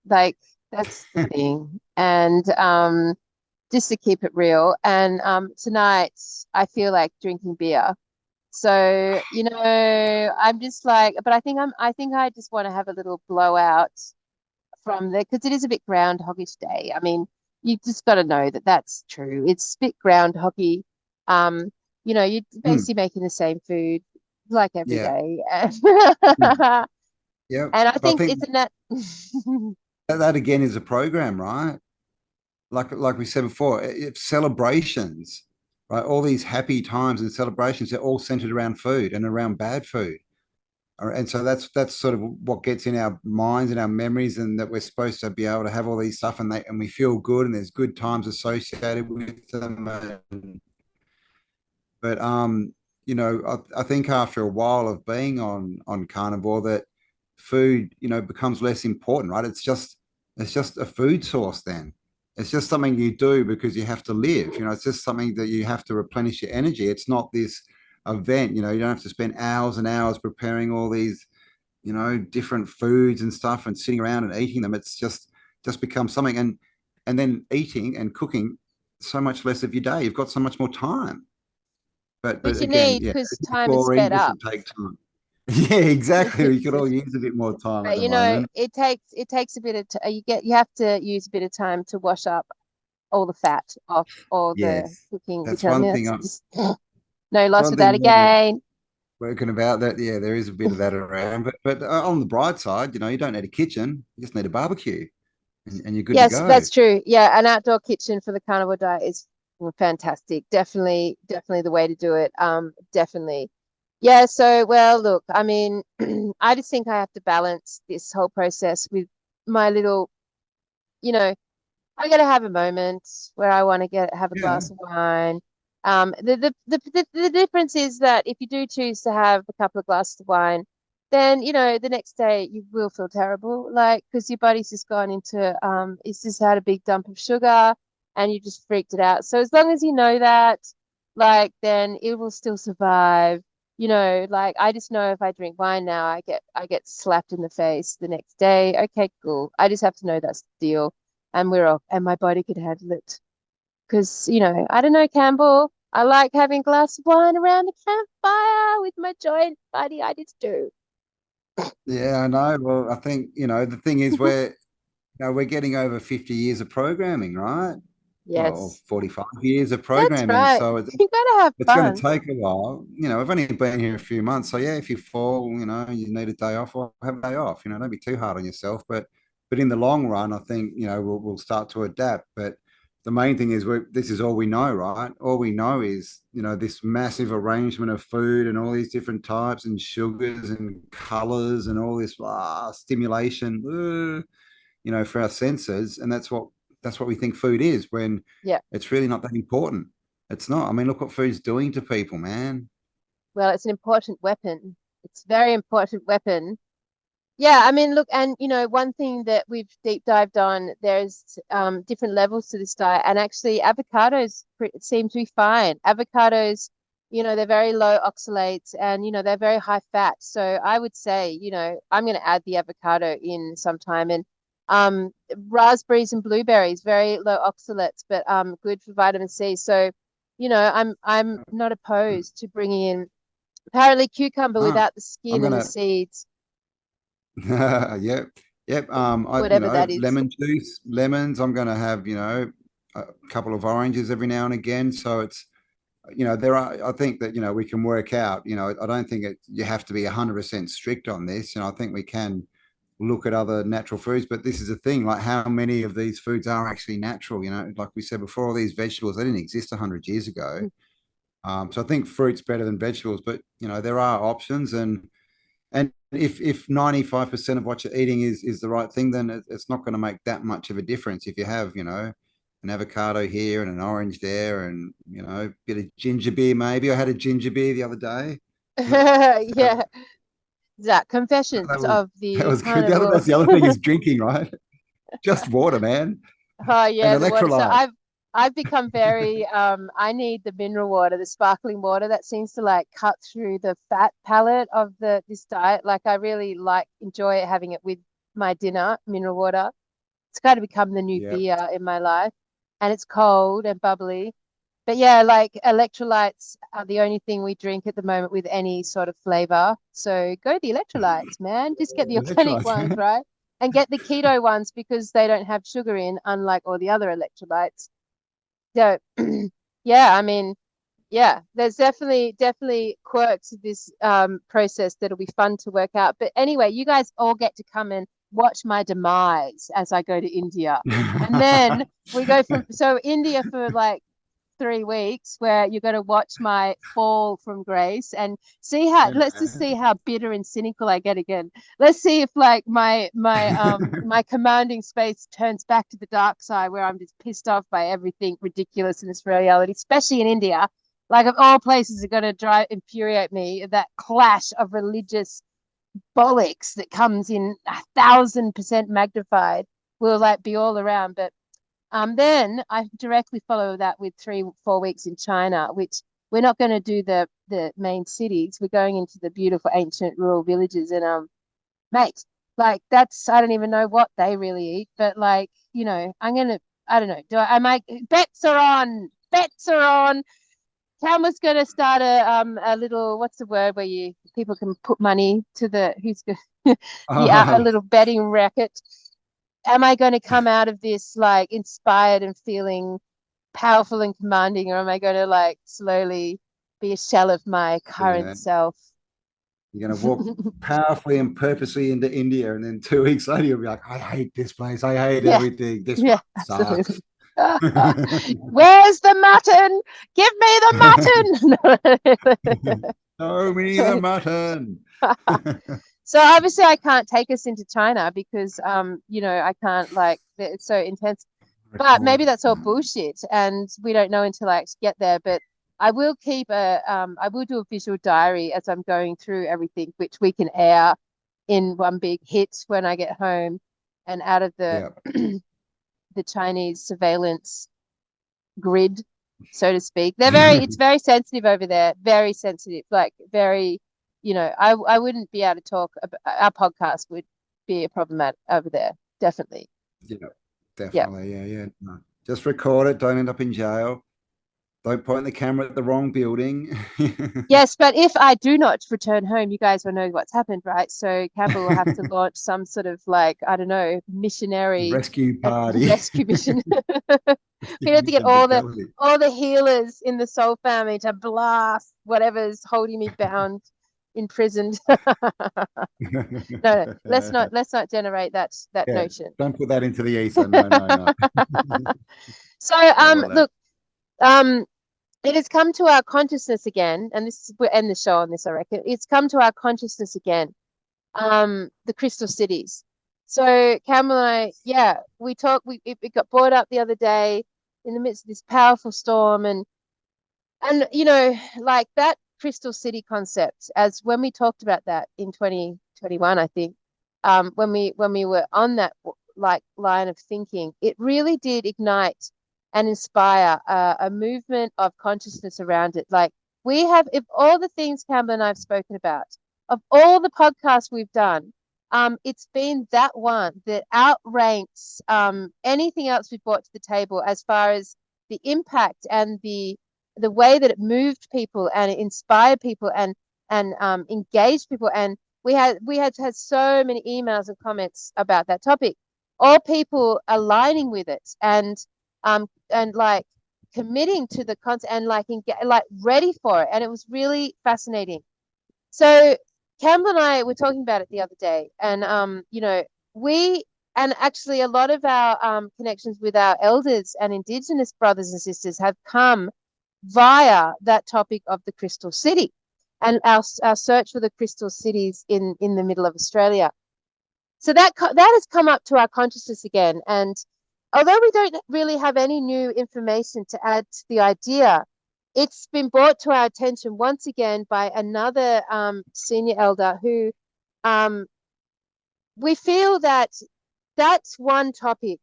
Like that's the thing. And just to keep it real, and tonight I feel like drinking beer. So, I'm just like, but I think I just want to have a little blowout from there because it is a bit groundhoggish day. I mean, you just got to know that that's true. It's a bit groundhoggy. You're Mm, basically making the same food like every yeah. day. Mm, yeah. And I But I think think isn't that that again is a program, right? Like we said before, celebrations, right? All these happy times and celebrations, they're all centered around food and around bad food. And so that's sort of what gets in our minds and our memories, and that we're supposed to be able to have all these stuff, and we feel good, and there's good times associated with them. But I think after a while of being on carnivore, that food, becomes less important, right? It's just a food source then. It's just something you do because you have to live. It's just something that you have to replenish your energy. It's not this event. You don't have to spend hours and hours preparing all these, different foods and stuff and sitting around and eating them. It's just becomes something, and then eating and cooking so much less of your day. You've got so much more time. But which you again, need yeah, because time is exploring, sped this up. will take time. Yeah, exactly. We could all use a bit more time at But the you know, moment. it takes a bit of you have to use a bit of time to wash up all the fat off all the Yes, cooking, which that's I one mean, thing. it's I'm just no it's loss one thing without a I'm gain. working about. That yeah, there is a bit of that around. But on the bright side, you don't need a kitchen. You just need a barbecue, and you're good to Yes, go. that's true. Yeah, an outdoor kitchen for the carnivore diet is fantastic. Definitely, definitely the way to do it. Definitely. Yeah, so well, look, I mean, I just think I have to balance this whole process with my little, you know, I gotta have a moment where I want to get have a Yeah, glass of wine. The difference is that if you do choose to have a couple of glasses of wine, then the next day you will feel terrible, like because your body's just gone into it's just had a big dump of sugar and you just freaked it out. So as long as you know that, like, then it will still survive. Like I just know if I drink wine now, I get slapped in the face the next day. Okay, cool. I just have to know that's the deal and we're off, and my body could handle it. Because, I don't know, Campbell, I like having a glass of wine around the campfire with my joint buddy. I just do. yeah, I know. Well, I think the thing is we're getting over 50 years of programming, right? Well, or Yes, 45 years of that's programming. right. So You gotta have it's going to fun. take a while. We've only been here a few months. So yeah, if you fall, you need a day off, or have a day off. Don't be too hard on yourself. But in the long run, I think, we'll start to adapt. But the main thing is this is all we know, right? All we know is, this massive arrangement of food and all these different types and sugars and colors and all this stimulation, for our senses. And that's what we think food is when Yeah. it's really not that important. It's not. I mean, look what food's doing to people, man. Well, it's an important weapon. It's a very important weapon. Yeah, I mean, look, and one thing that we've deep dived on, there's different levels to this diet, and actually avocados seem to be fine. Avocados, they're very low oxalates and they're very high fat. So I would say, I'm going to add the avocado in sometime, and raspberries and blueberries, very low oxalates, but good for vitamin C. So, I'm not opposed to bringing in apparently cucumber Ah, without the I'm skin and the gonna. seeds, Yep, yep. whatever that is. Lemon juice, lemons. I'm gonna have a couple of oranges every now and again. So it's there are. I think that we can work out. I don't think you have to be 100% strict on this. I think we can look at other natural foods. But this is the thing, like how many of these foods are actually natural? Like we said before, all these vegetables, they didn't exist 100 years ago. So I think fruit's better than vegetables, but there are options, and if 95% of what you're eating is the right thing, then it's not going to make that much of a difference if you have an avocado here and an orange there, and a bit of ginger beer maybe. I had a ginger beer the other day. That, that, Yeah, Zach, that confessions was of that the was good. carnivore. That's the other thing is drinking, right? Just water, man, Oh and yeah, the water. So electrolyte. I've become very I need the mineral water, the sparkling water that seems to like cut through the fat palette of the this diet. Like I really like enjoy having it with my dinner, mineral water. It's kind of become the new Yeah, beer in my life. And it's cold and bubbly. But yeah, like electrolytes are the only thing we drink at the moment with any sort of flavor. So go the electrolytes, man. Just get the organic electrolytes, ones, man. right? And get the keto ones because they don't have sugar in, unlike all the other electrolytes. So yeah, I mean, yeah, there's definitely quirks of this process that'll be fun to work out. But anyway, you guys all get to come and watch my demise as I go to India. And then we go from India for like 3 weeks where you're going to watch my fall from grace and see how Yeah, let's just see how bitter and cynical I get again. Let's see if like my commanding space turns back to the dark side where I'm just pissed off by everything ridiculous in this reality, especially in India. Like of all places are going to infuriate me, that clash of religious bollocks that comes in 1,000% magnified will like be all around. But then I directly follow that with 3-4 weeks in China, which we're not going to do the main cities. We're going into the beautiful ancient rural villages, and mate, like that's I don't even know what they really eat, but like I'm gonna I don't know. Do I? I might bets are on. Bets are on. Cam was going to start a little, what's the word where people can put money to the a Oh, little betting racket. Am I going to come out of this like inspired and feeling powerful and commanding, or am I going to like slowly be a shell of my current yeah. self? You're going to walk powerfully and purposely into India, and then 2 weeks later, you'll be like, I hate this place. I hate Yeah, everything. This yeah, one absolutely. sucks. Where's the mutton? Give me the mutton. Show me the mutton. So obviously I can't take us into China because I can't like it's so intense. But maybe Record. that's all bullshit and we don't know until I actually get there. But I will I will do a visual diary as I'm going through everything, which we can air in one big hit when I get home and out of the Yeah. the Chinese surveillance grid, so to speak. It's very sensitive over there, very sensitive, like very, I wouldn't be able to talk about, our podcast would be a problem over there, definitely. Yeah, Yeah. definitely. Yeah, yeah. No. Just record it. Don't end up in jail. Don't point the camera at the wrong building. Yes, but if I do not return home, you guys will know what's happened, right? So Campbell will have to launch some sort of like, I don't know, missionary Rescue party. rescue mission. We Rescue have to get mission to tell all the healers in the Soul family to blast whatever's holding me bound, imprisoned. No, let's not generate that Yeah, notion. don't put that into the ether. No, no, no. So Don't want that. look, um it has come to our consciousness again, and we'll end the show on this, I reckon. It's come to our consciousness again. The crystal cities. So Cameron and I, yeah, it got brought up the other day in the midst of this powerful storm, and like that crystal city concept, as when we talked about that in 2021, I think, when we were on that like line of thinking, it really did ignite and inspire a movement of consciousness around it. Like we have, if all the things Campbell and I've spoken about, of all the podcasts we've done, it's been that one that outranks anything else we've brought to the table as far as the impact and the way that it moved people and it inspired people and engaged people. And we had so many emails and comments about that topic, all people aligning with it and like committing to the concept and like ready for it. And it was really fascinating. So Campbell and I were talking about it the other day, and we and actually a lot of our connections with our elders and Indigenous brothers and sisters have come via that topic of the Crystal City and our search for the Crystal Cities in the middle of Australia. So that has come up to our consciousness again, and although we don't really have any new information to add to the idea, it's been brought to our attention once again by another senior elder who um, we feel that that's one topic.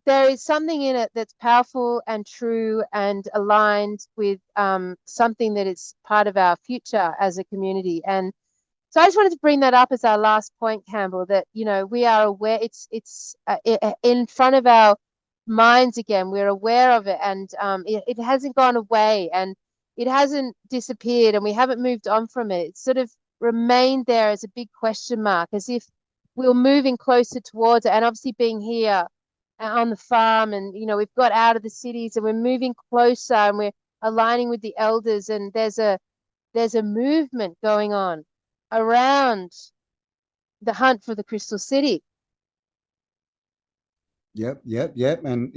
There is something in it that's powerful and true and aligned with something that is part of our future as a community. And so I just wanted to bring that up as our last point, Campbell, that, we are aware it's in front of our minds again. We're aware of it, and it hasn't gone away and it hasn't disappeared and we haven't moved on from it. It's sort of remained there as a big question mark, as if we were moving closer towards it. And obviously being here on the farm and, we've got out of the cities and we're moving closer and we're aligning with the elders, and there's a movement going on around the hunt for the Crystal City. Yep, yep, yep. And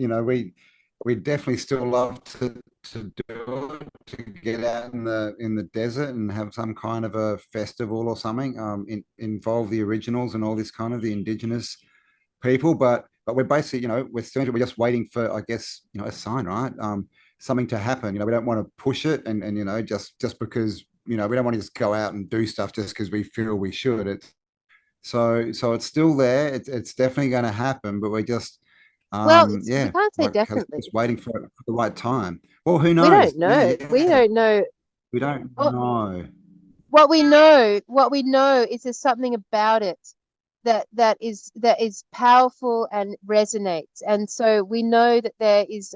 we definitely still love to do it, to get out in the desert and have some kind of a festival or something. Involve the originals and all this kind of the indigenous people. But we're basically, we're just waiting for, I guess, a sign, right? Something to happen. We don't want to push it and just because, we don't want to just go out and do stuff just because we feel we should. So it's still there. It's definitely going to happen, but we're just Well, we yeah, can't say like definitely. just waiting for the right time. Well, who We knows? don't Yeah, know. We yeah. don't know. We don't What know. what we know is there's something about it that is powerful and resonates. And so we know that there is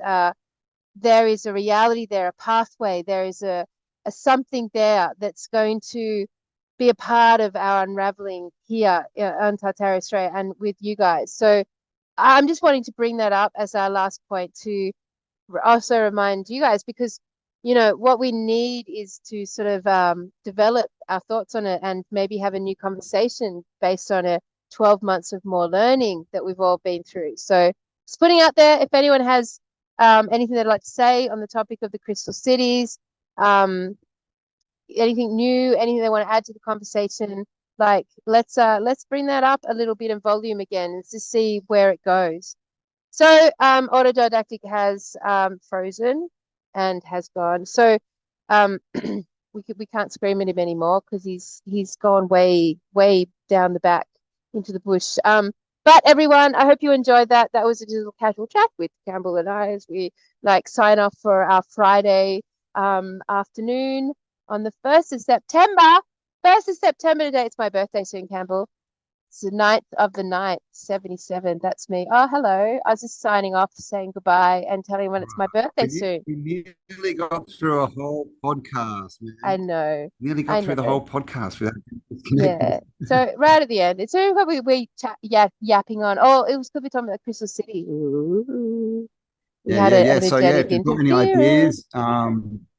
there is a reality there, a pathway, there is a something there that's going to be a part of our unraveling here on Tartaria Australia and with you guys. So I'm just wanting to bring that up as our last point to also remind you guys, because what we need is to sort of develop our thoughts on it and maybe have a new conversation based on a 12 months of more learning that we've all been through. So just putting out there, if anyone has anything they'd like to say on the topic of the crystal cities, anything new, anything they want to add to the conversation, like let's bring that up a little bit in volume again and to see where it goes. So autodidactic has frozen and has gone. So we can't scream at him anymore because he's gone way down the back into the bush. But everyone, I hope you enjoyed that. That was a little casual chat with Cambell and I as we sign off for our Friday afternoon on the 1st of September. 1st of September today. It's my birthday soon, Cambell. It's the 9th of the 9th, 77. That's me. Oh, hello. I was just signing off, saying goodbye and telling when it's my birthday soon. We nearly got through a whole podcast, man. I know. Nearly got through the whole podcast without disconnecting. Yeah. So right at the end, it's probably we yapping on. Oh, it was good we talking about Crystal City. Ooh. Yeah. So if you've got any ideas,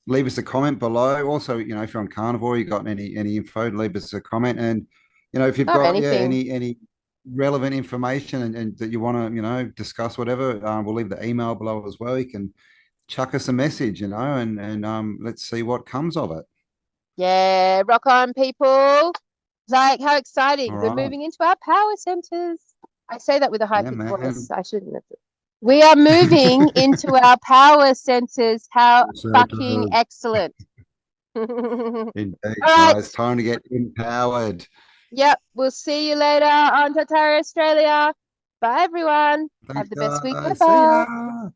leave us a comment below. Also, if you're on Carnivore, you got any info, leave us a comment. And if you've got any relevant information and that you want to discuss whatever, we'll leave the email below as well. You can chuck us a message, and let's see what comes of it. Yeah, rock on, people. How exciting. All We're right. moving into our power centers. I say that with a high-pitched voice. I shouldn't have. We are moving into our power centers. How fucking excellent. Indeed, all guys. Time to get empowered. Yep. We'll see you later on Tartaria Australia. Bye, everyone. Thanks, Have the best week guys. ever. See ya.